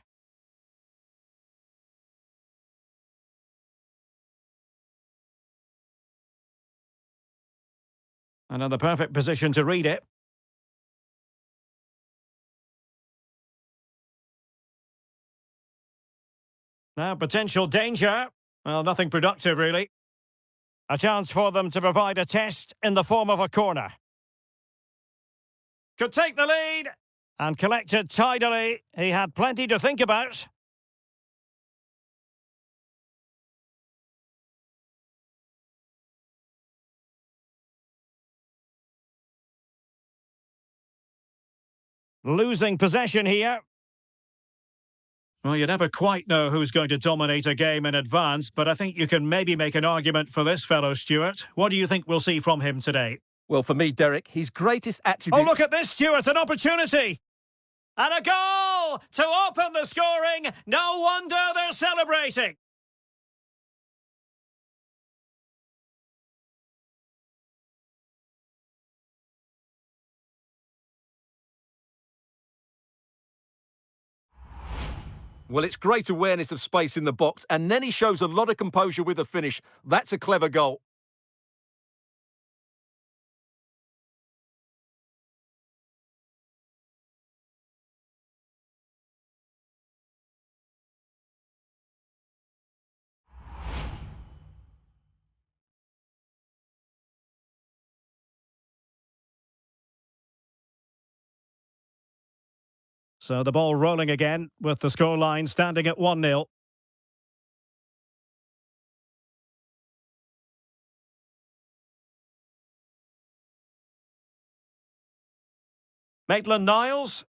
And in the perfect position to read it. Now, potential danger. Well, nothing productive, really. A chance for them to provide a test in the form of a corner. Could take the lead. And collected tidily. He had plenty to think about. Losing possession here. Well, you never quite know who's going to dominate a game in advance, but I think you can maybe make an argument for this fellow, Stuart. What do you think we'll see from him today? Well, for me, Derek, his greatest attribute... Oh, look at this, Stuart, an opportunity! And a goal to open the scoring! No wonder they're celebrating! Well, it's great awareness of space in the box, and then he shows a lot of composure with the finish. That's a clever goal. So the ball rolling again with the scoreline standing at 1-0. Maitland-Niles.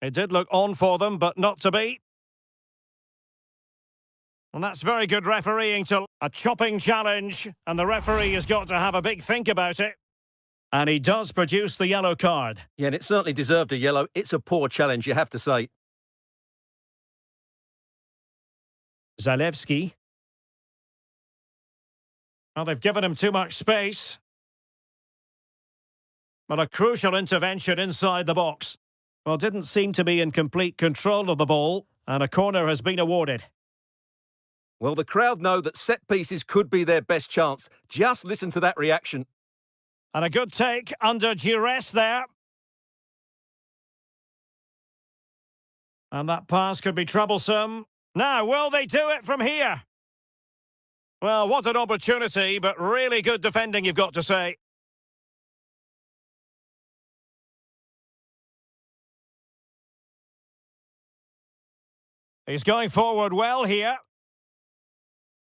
It did look on for them, but not to be. And that's very good refereeing to a chopping challenge, and the referee has got to have a big think about it. And he does produce the yellow card. Yeah, and it certainly deserved a yellow. It's a poor challenge, you have to say. Zalewski. Well, they've given him too much space. But a crucial intervention inside the box. Well, didn't seem to be in complete control of the ball, and a corner has been awarded. Well, the crowd know that set pieces could be their best chance. Just listen to that reaction. And a good take under duress there. And that pass could be troublesome. Now, will they do it from here? Well, what an opportunity, but really good defending, you've got to say. He's going forward well here.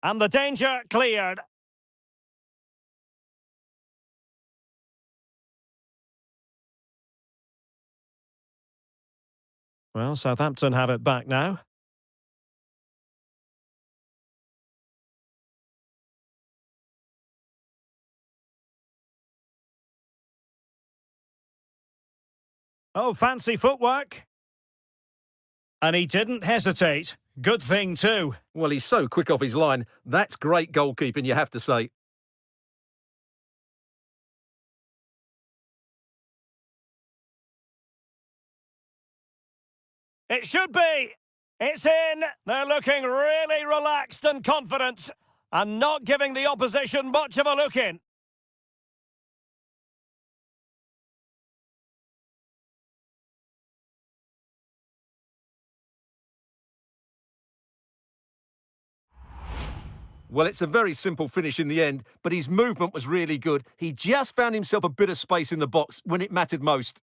And the danger cleared. Well, Southampton have it back now. Oh, fancy footwork. And he didn't hesitate. Good thing too. Well, he's so quick off his line. That's great goalkeeping, you have to say. It should be. It's in. They're looking really relaxed and confident and not giving the opposition much of a look in. Well, it's a very simple finish in the end, but his movement was really good. He just found himself a bit of space in the box when it mattered most.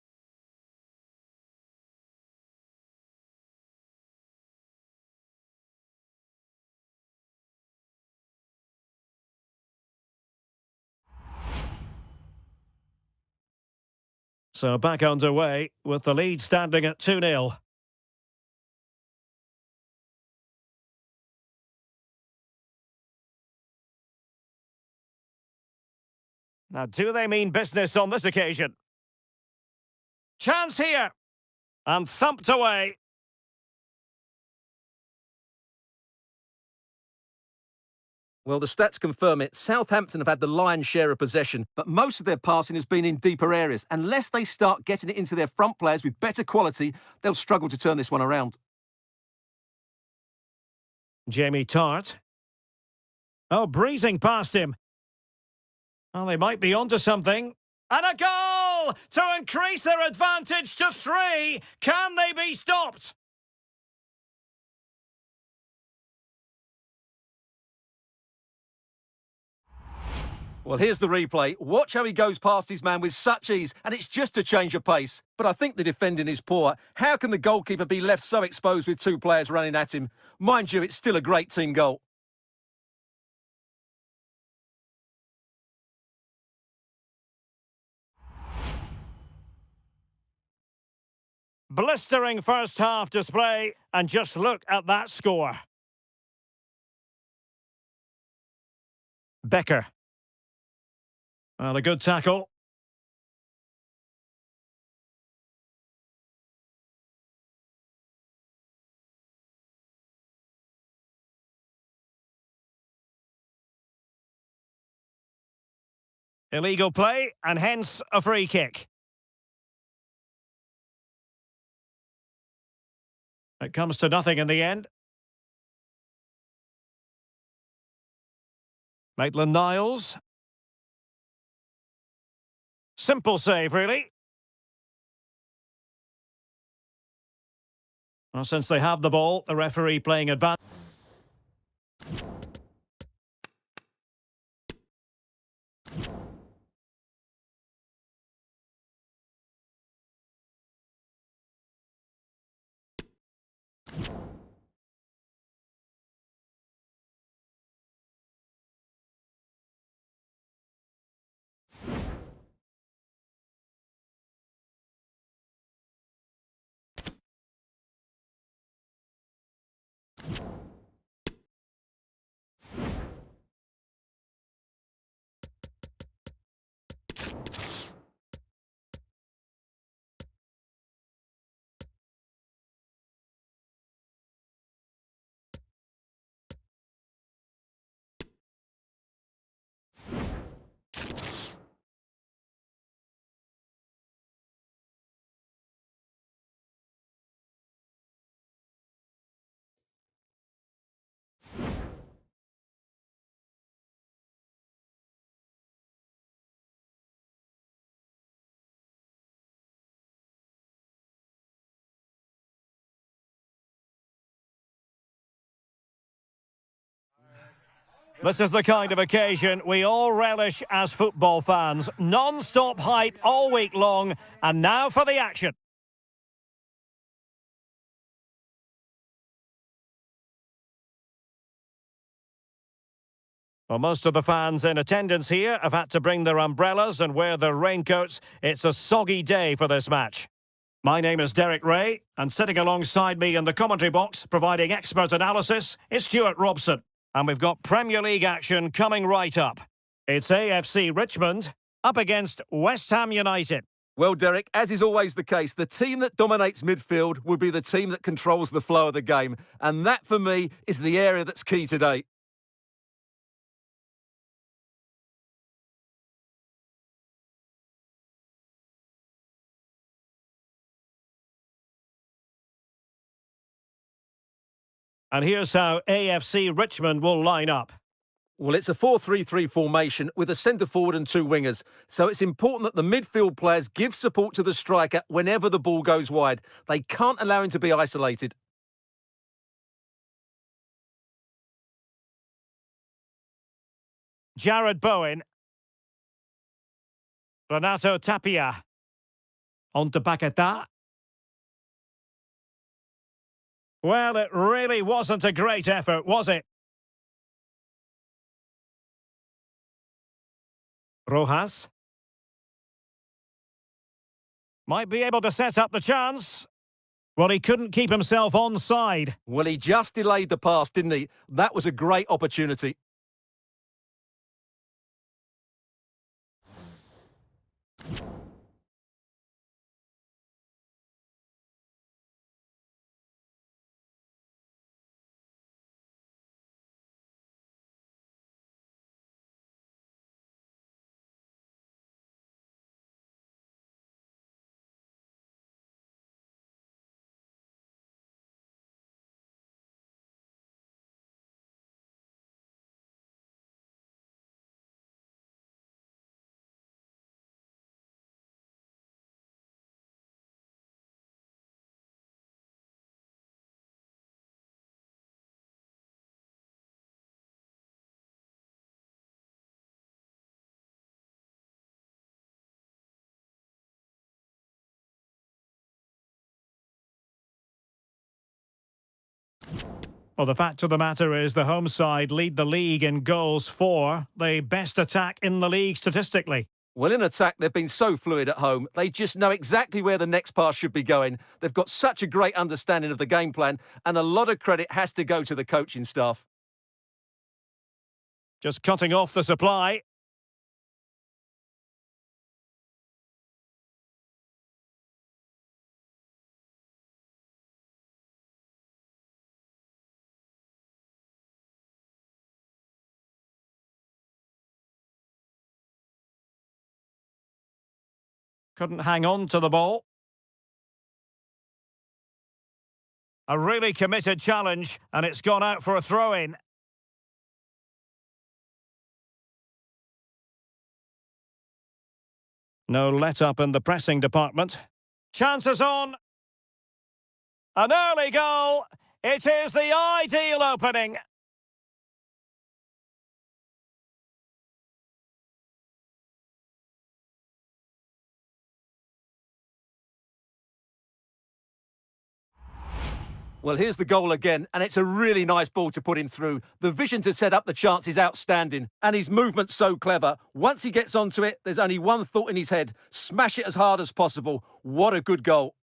So back underway with the lead standing at 2-0. Now, do they mean business on this occasion? Chance here. And thumped away. Well, the stats confirm it. Southampton have had the lion's share of possession, but most of their passing has been in deeper areas. Unless they start getting it into their front players with better quality, they'll struggle to turn this one around. Jamie Tart. Oh, breezing past him. Well, they might be onto something. And a goal to increase their advantage to 3. Can they be stopped? Well, here's the replay. Watch how he goes past his man with such ease, and it's just a change of pace. But I think the defending is poor. How can the goalkeeper be left so exposed with 2 players running at him? Mind you, it's still a great team goal. Blistering first half display, and just look at that score. Becker. Well, a good tackle. Illegal play, and hence a free kick. It comes to nothing in the end. Maitland-Niles. Simple save, really. Well, since they have the ball, the referee playing advantage. This is the kind of occasion we all relish as football fans. Non-stop hype all week long, and now for the action. Well, most of the fans in attendance here have had to bring their umbrellas and wear their raincoats. It's a soggy day for this match. My name is Derek Ray, and sitting alongside me in the commentary box, providing expert analysis, is Stuart Robson. And we've got Premier League action coming right up. It's AFC Richmond up against West Ham United. Well, Derek, as is always the case, the team that dominates midfield will be the team that controls the flow of the game. And that, for me, is the area that's key today. And here's how AFC Richmond will line up. Well, it's a 4-3-3 formation with a centre-forward and two wingers. So it's important that the midfield players give support to the striker whenever the ball goes wide. They can't allow him to be isolated. Jared Bowen. Renato Tapia. On to Paquetá. Well, it really wasn't a great effort, was it? Rojas. Might be able to set up the chance. Well, he couldn't keep himself onside. Well, he just delayed the pass, didn't he? That was a great opportunity. Well, the fact of the matter is the home side lead the league in goals for, the best attack in the league statistically. Well, in attack, they've been so fluid at home. They just know exactly where the next pass should be going. They've got such a great understanding of the game plan, and a lot of credit has to go to the coaching staff. Just cutting off the supply. Couldn't hang on to the ball. A really committed challenge, and it's gone out for a throw-in. No let-up in the pressing department. Chances on. An early goal. It is the ideal opening. Well, here's the goal again, and it's a really nice ball to put him through. The vision to set up the chance is outstanding, and his movement's so clever. Once he gets onto it, there's only one thought in his head: smash it as hard as possible. What a good goal.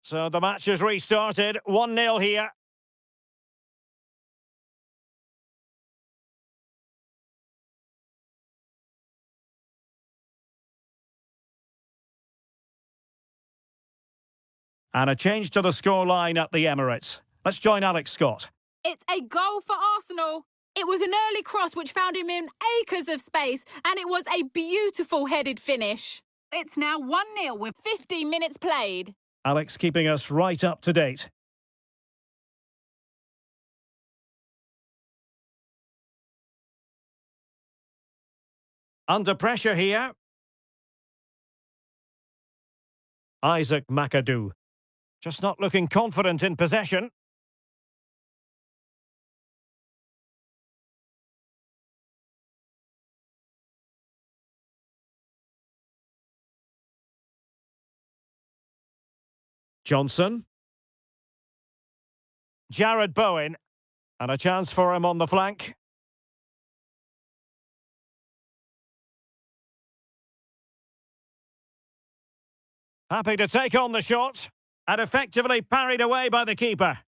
So the match has restarted. 1-0 here. And a change to the scoreline at the Emirates. Let's join Alex Scott. It's a goal for Arsenal. It was an early cross which found him in acres of space, and it was a beautiful headed finish. It's now 1-0 with 15 minutes played. Alex keeping us right up to date. Under pressure here. Isaac McAdoo. Just not looking confident in possession. Johnson. Jared Bowen. And a chance for him on the flank. Happy to take on the shot. And effectively parried away by the keeper.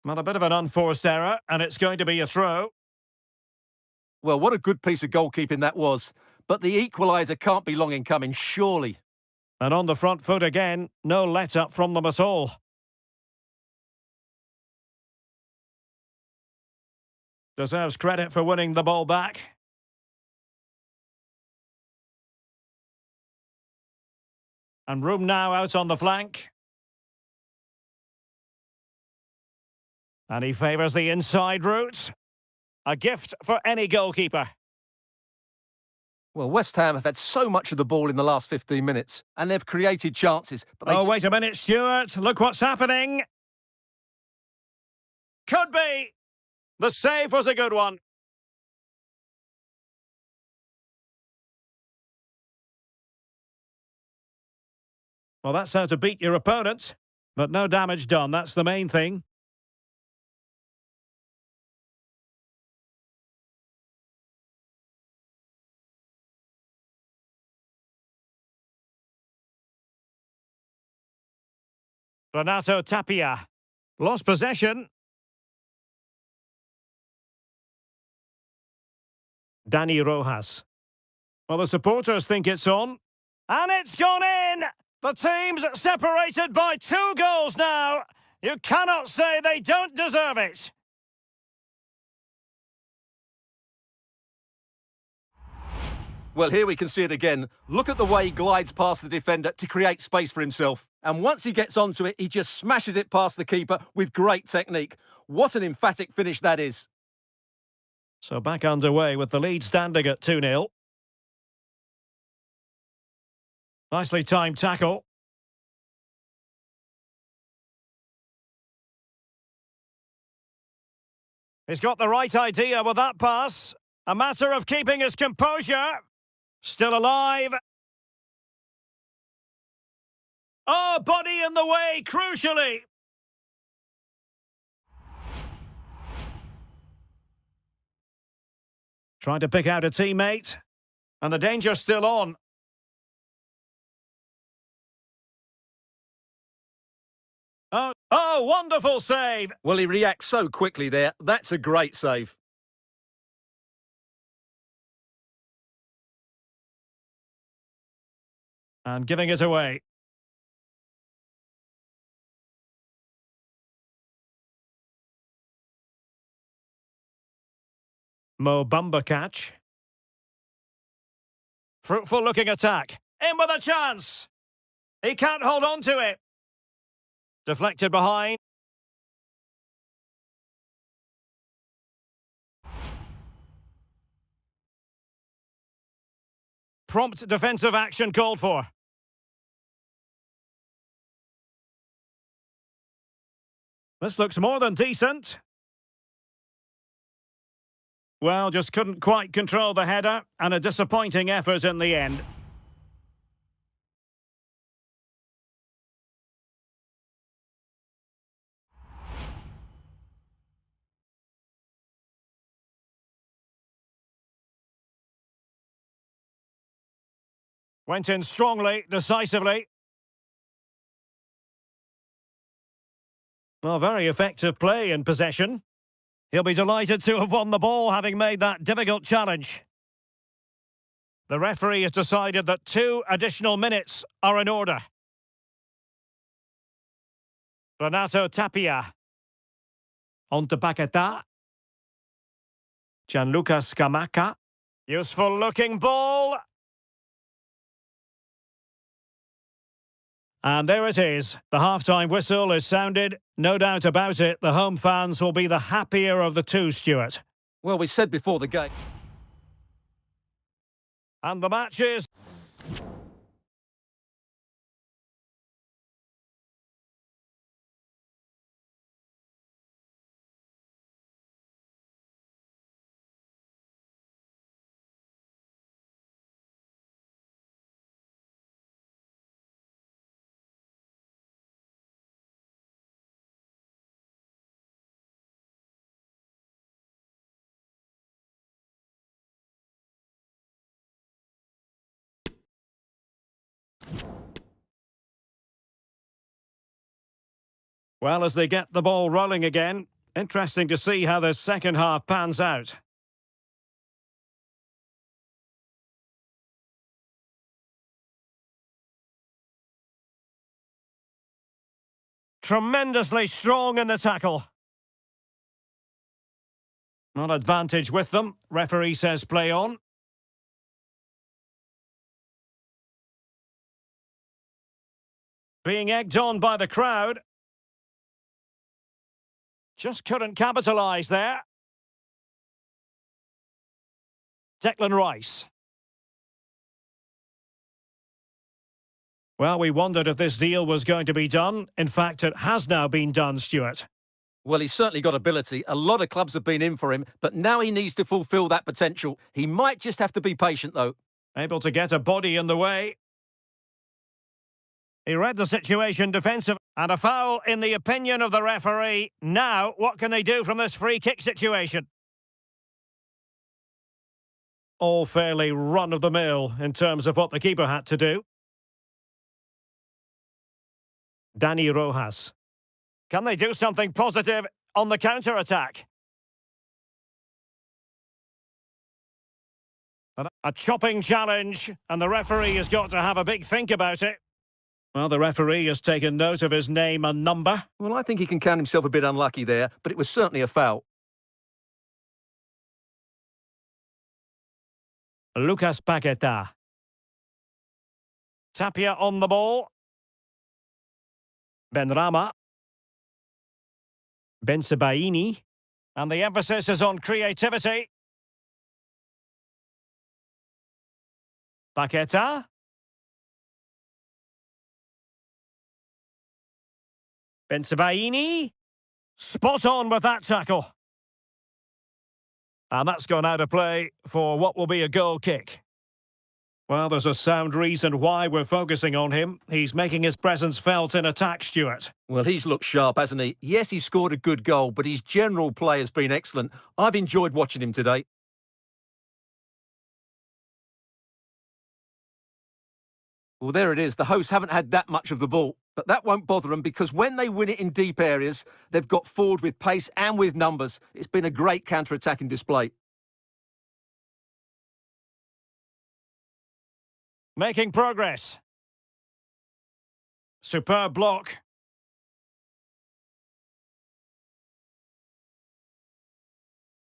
Well, a bit of an unforced error, and it's going to be a throw. Well, what a good piece of goalkeeping that was. But the equaliser can't be long in coming, surely. And on the front foot again, no let-up from them at all. Deserves credit for winning the ball back. And room now out on the flank. And he favours the inside route. A gift for any goalkeeper. Well, West Ham have had so much of the ball in the last 15 minutes, and they've created chances. But Oh, wait a minute, Stuart. Look what's happening. Could be. The save was a good one. Well, that's how to beat your opponent. But no damage done, that's the main thing. Renato Tapia. Lost possession. Dani Rojas. Well, the supporters think it's on. And it's gone in! The team's separated by 2 goals now. You cannot say they don't deserve it. Well, here we can see it again. Look at the way he glides past the defender to create space for himself. And once he gets onto it, he just smashes it past the keeper with great technique. What an emphatic finish that is. So back underway with the lead standing at 2-0. Nicely timed tackle. He's got the right idea with that pass. A matter of keeping his composure. Still alive. Oh, body in the way, crucially. Trying to pick out a teammate. And the danger's still on. Oh, wonderful save. Well, he reacts so quickly there. That's a great save. And giving it away. Mo Bamba catch. Fruitful looking attack. In with a chance. He can't hold on to it. Deflected behind. Prompt defensive action called for. This looks more than decent. Well, just couldn't quite control the header, and a disappointing effort in the end. Went in strongly, decisively. Well, very effective play in possession. He'll be delighted to have won the ball, having made that difficult challenge. The referee has decided that 2 additional minutes are in order. Renato Tapia. On to Paquetá. Gianluca Scamacca. Useful looking ball. And there it is. The half-time whistle is sounded. No doubt about it, the home fans will be the happier of the two, Stuart. Well, we said before the game. And the match is... Well, as they get the ball rolling again, interesting to see how the second half pans out. Tremendously strong in the tackle. Not advantage with them. Referee says play on. Being egged on by the crowd. Just couldn't capitalise there. Declan Rice. Well, we wondered if this deal was going to be done. In fact, it has now been done, Stuart. Well, he's certainly got ability. A lot of clubs have been in for him, but now he needs to fulfil that potential. He might just have to be patient, though. Able to get a body in the way. He read the situation defensive. And a foul in the opinion of the referee. Now, what can they do from this free kick situation? All fairly run-of-the-mill in terms of what the keeper had to do. Dani Rojas. Can they do something positive on the counter-attack? A chopping challenge, and the referee has got to have a big think about it. Well, the referee has taken note of his name and number. Well, I think he can count himself a bit unlucky there, but it was certainly a foul. Lucas Paqueta. Tapia on the ball. Benrahma. Bensebaini. And the emphasis is on creativity. Paqueta. Bensebaini. Spot on with that tackle. And that's gone out of play for what will be a goal kick. Well, there's a sound reason why we're focusing on him. He's making his presence felt in attack, Stuart. Well, he's looked sharp, hasn't he? Yes, he scored a good goal, but his general play has been excellent. I've enjoyed watching him today. Well, there it is. The hosts haven't had that much of the ball, but that won't bother them because when they win it in deep areas, they've got forward with pace and with numbers. It's been a great counter-attacking display. Making progress. Superb block.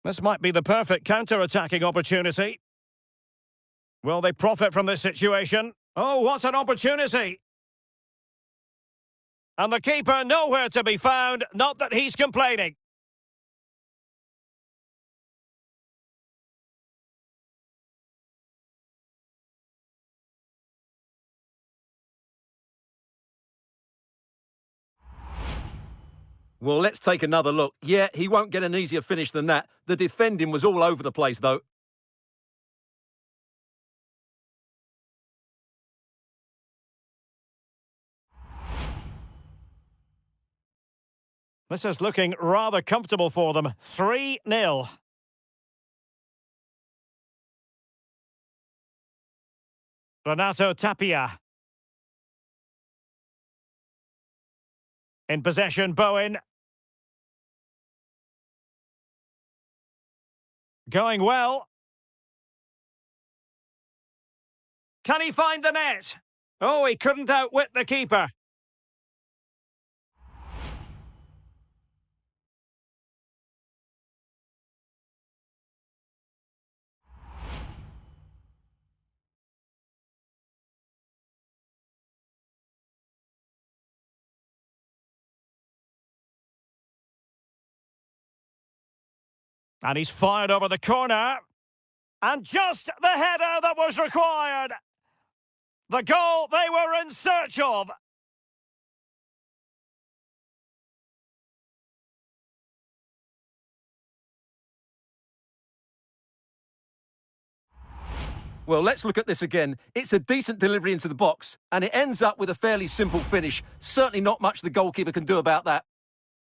This might be the perfect counter-attacking opportunity. Will they profit from this situation? Oh, what an opportunity! And the keeper nowhere to be found, not that he's complaining. Well, let's take another look. Yeah, he won't get an easier finish than that. The defending was all over the place, though. This is looking rather comfortable for them. 3-0. Renato Tapia. In possession, Bowen. Going well. Can he find the net? Oh, he couldn't outwit the keeper. And he's fired over the corner. And just the header that was required. The goal they were in search of. Well, let's look at this again. It's a decent delivery into the box, and it ends up with a fairly simple finish. Certainly not much the goalkeeper can do about that.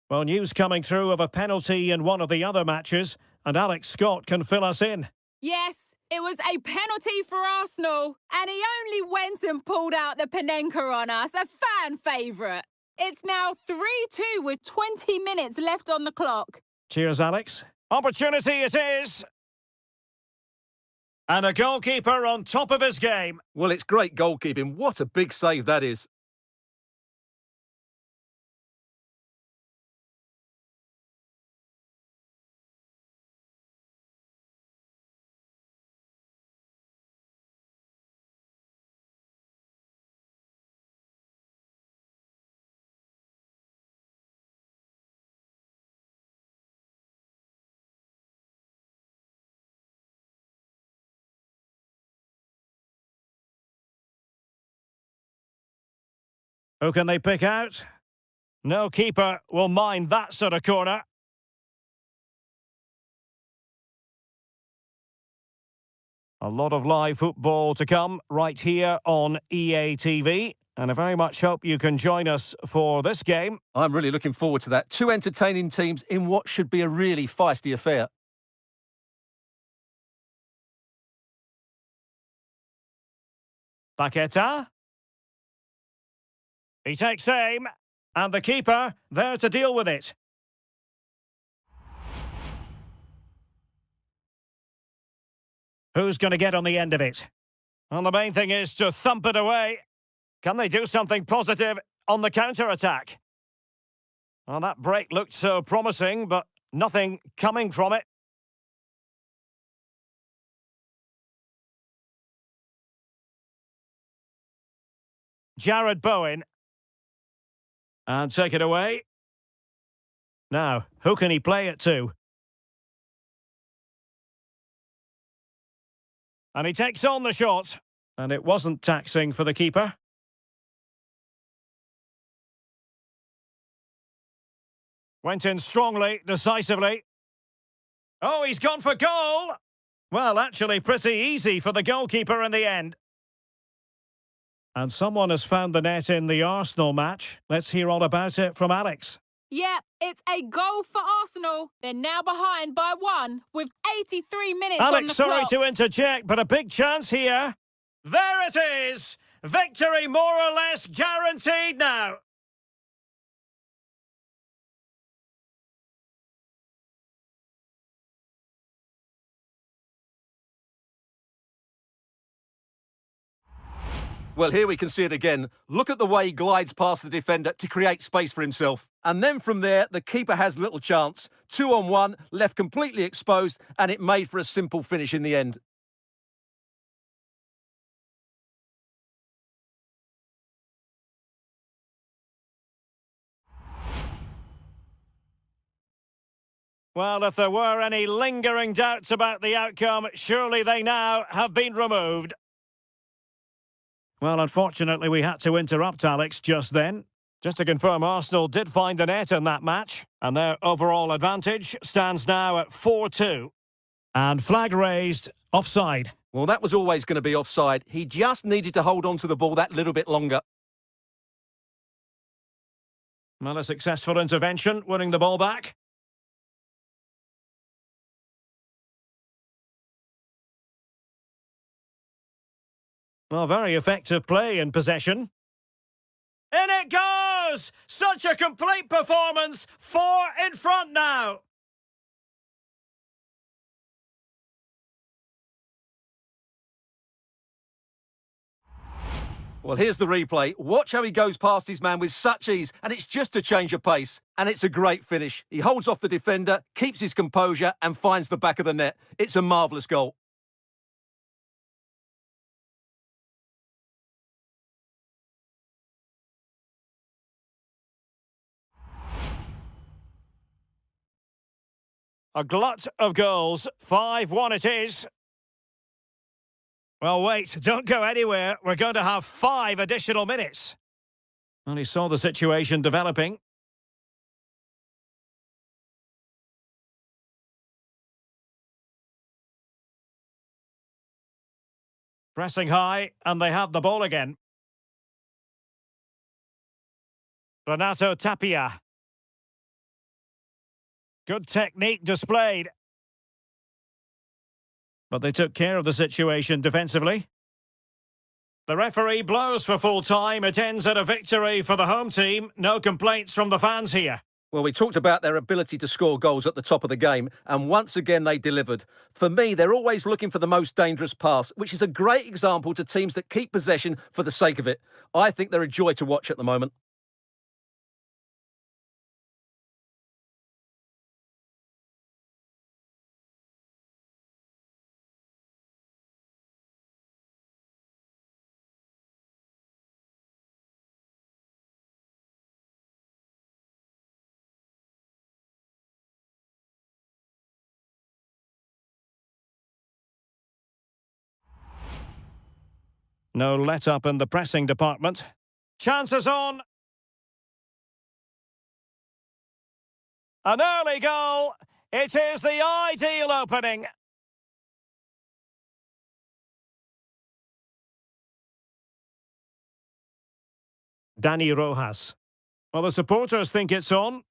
Well, news coming through of a penalty in one of the other matches, and Alex Scott can fill us in. Yes, it was a penalty for Arsenal, and he only went and pulled out the Panenka on us, a fan favourite. It's now 3-2 with 20 minutes left on the clock. Cheers, Alex. Opportunity it is. And a goalkeeper on top of his game. Well, it's great goalkeeping. What a big save that is. Who can they pick out? No keeper will mind that sort of corner. A lot of live football to come right here on EA TV. And I very much hope you can join us for this game. I'm really looking forward to that. Two entertaining teams in what should be a really feisty affair. Paqueta. He takes aim. And the keeper there to deal with it. Who's going to get on the end of it? Well, the main thing is to thump it away. Can they do something positive on the counter-attack? Well, that break looked so promising, but nothing coming from it. Jared Bowen. And take it away. Now, who can he play it to? And he takes on the shot. And it wasn't taxing for the keeper. Went in strongly, decisively. Oh, he's gone for goal! Well, actually pretty easy for the goalkeeper in the end. And someone has found the net in the Arsenal match. Let's hear all about it from Alex. Yep, it's a goal for Arsenal. They're now behind by 1 with 83 minutes on the Alex, sorry clock. to interject, but a big chance here. There it is! Victory more or less guaranteed now. Well, here we can see it again. Look at the way he glides past the defender to create space for himself. And then from there, the keeper has little chance. 2-on-1, left completely exposed, and it made for a simple finish in the end. Well, if there were any lingering doubts about the outcome, surely they now have been removed. Well, unfortunately, we had to interrupt Alex just then. Just to confirm, Arsenal did find the net in that match, and their overall advantage stands now at 4-2. And flag raised, offside. Well, that was always going to be offside. He just needed to hold on to the ball that little bit longer. Well, a successful intervention, winning the ball back. Well, very effective play in possession. In it goes! Such a complete performance. 4 in front now. Well, here's the replay. Watch how he goes past his man with such ease, and it's just a change of pace. And it's a great finish. He holds off the defender, keeps his composure, and finds the back of the net. It's a marvellous goal. A glut of goals. 5-1 it is. Well, wait, don't go anywhere. We're going to have 5 additional minutes. And he saw the situation developing. Pressing high, and they have the ball again. Renato Tapia. Good technique displayed. But they took care of the situation defensively. The referee blows for full time. It ends at a victory for the home team. No complaints from the fans here. Well, we talked about their ability to score goals at the top of the game, and once again they delivered. For me, they're always looking for the most dangerous pass, which is a great example to teams that keep possession for the sake of it. I think they're a joy to watch at the moment. No let-up in the pressing department. Chances on. An early goal. It is the ideal opening. Dani Rojas. Well, the supporters think it's on.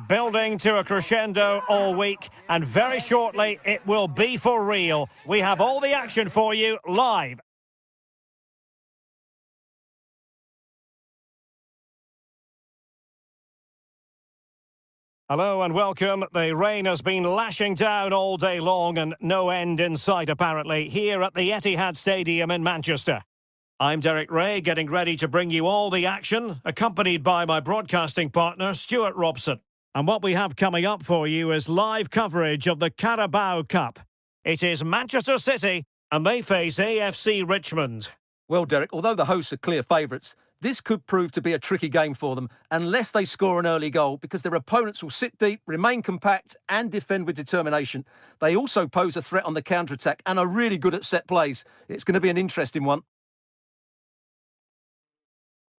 Building to a crescendo all week, and very shortly it will be for real. We have all the action for you live. Hello and welcome. The rain has been lashing down all day long and no end in sight apparently here at the Etihad Stadium in Manchester. I'm Derek Ray, getting ready to bring you all the action, accompanied by my broadcasting partner Stuart Robson. And what we have coming up for you is live coverage of the Carabao Cup. It is Manchester City and they face AFC Richmond. Well, Derek, although the hosts are clear favourites, this could prove to be a tricky game for them unless they score an early goal because their opponents will sit deep, remain compact and defend with determination. They also pose a threat on the counter-attack and are really good at set plays. It's going to be an interesting one.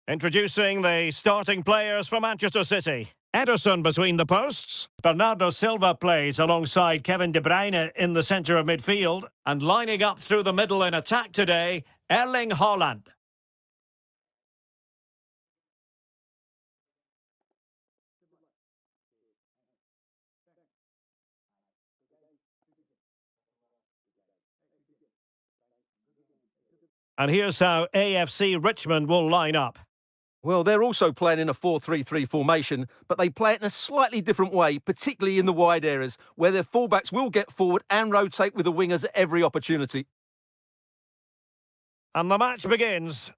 Introducing the starting players for Manchester City. Ederson between the posts. Bernardo Silva plays alongside Kevin De Bruyne in the centre of midfield. And lining up through the middle in attack today, Erling Haaland. And here's how AFC Richmond will line up. Well, they're also playing in a 4-3-3 formation, but they play it in a slightly different way, particularly in the wide areas, where their fullbacks will get forward and rotate with the wingers at every opportunity. And the match begins.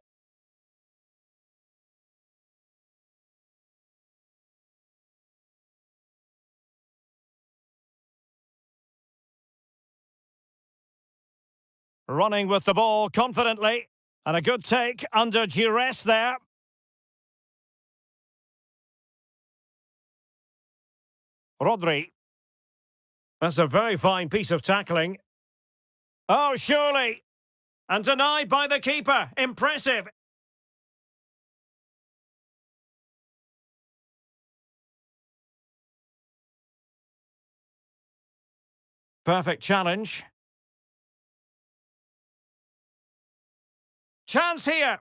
Running with the ball confidently. And a good take under duress there. Rodri. That's a very fine piece of tackling. Oh, surely. And denied by the keeper. Impressive. Perfect challenge. Chance here.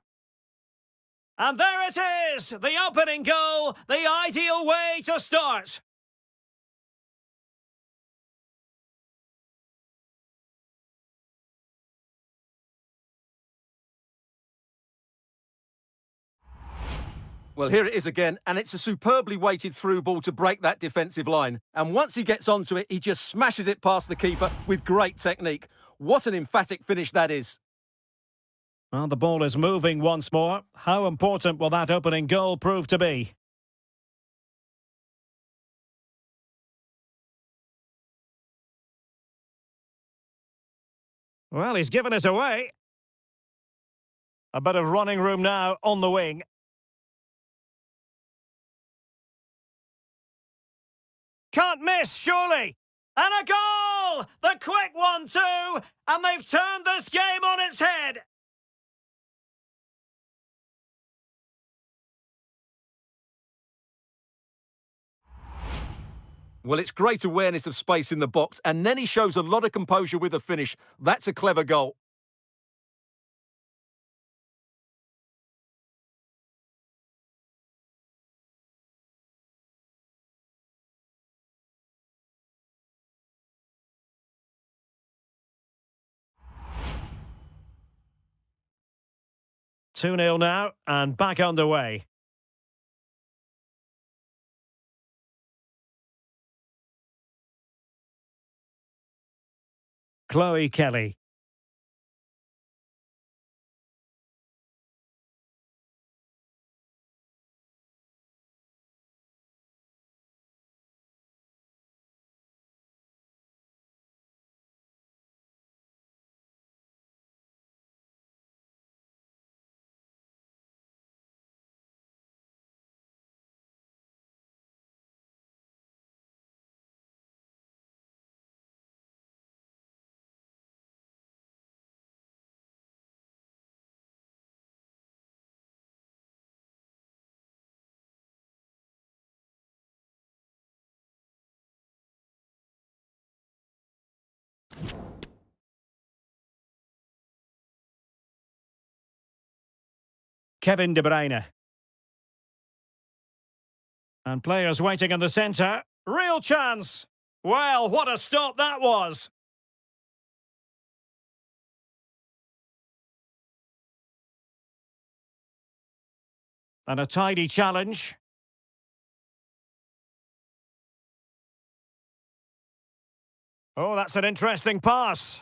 And there it is! The opening goal, the ideal way to start. Well, here it is again, and it's a superbly weighted through ball to break that defensive line. And once he gets onto it, he just smashes it past the keeper with great technique. What an emphatic finish that is. Well, the ball is moving once more. How important will that opening goal prove to be? Well, he's given it away. A bit of running room now on the wing. Can't miss, surely. And a goal! The quick 1-2, and they've turned this game on its head. Well, it's great awareness of space in the box, and then he shows a lot of composure with the finish. That's a clever goal. Two 0 now, and back underway. Chloe Kelly. Kevin De Bruyne. And players waiting in the centre. Real chance! Well, what a stop that was! And a tidy challenge. Oh, that's an interesting pass.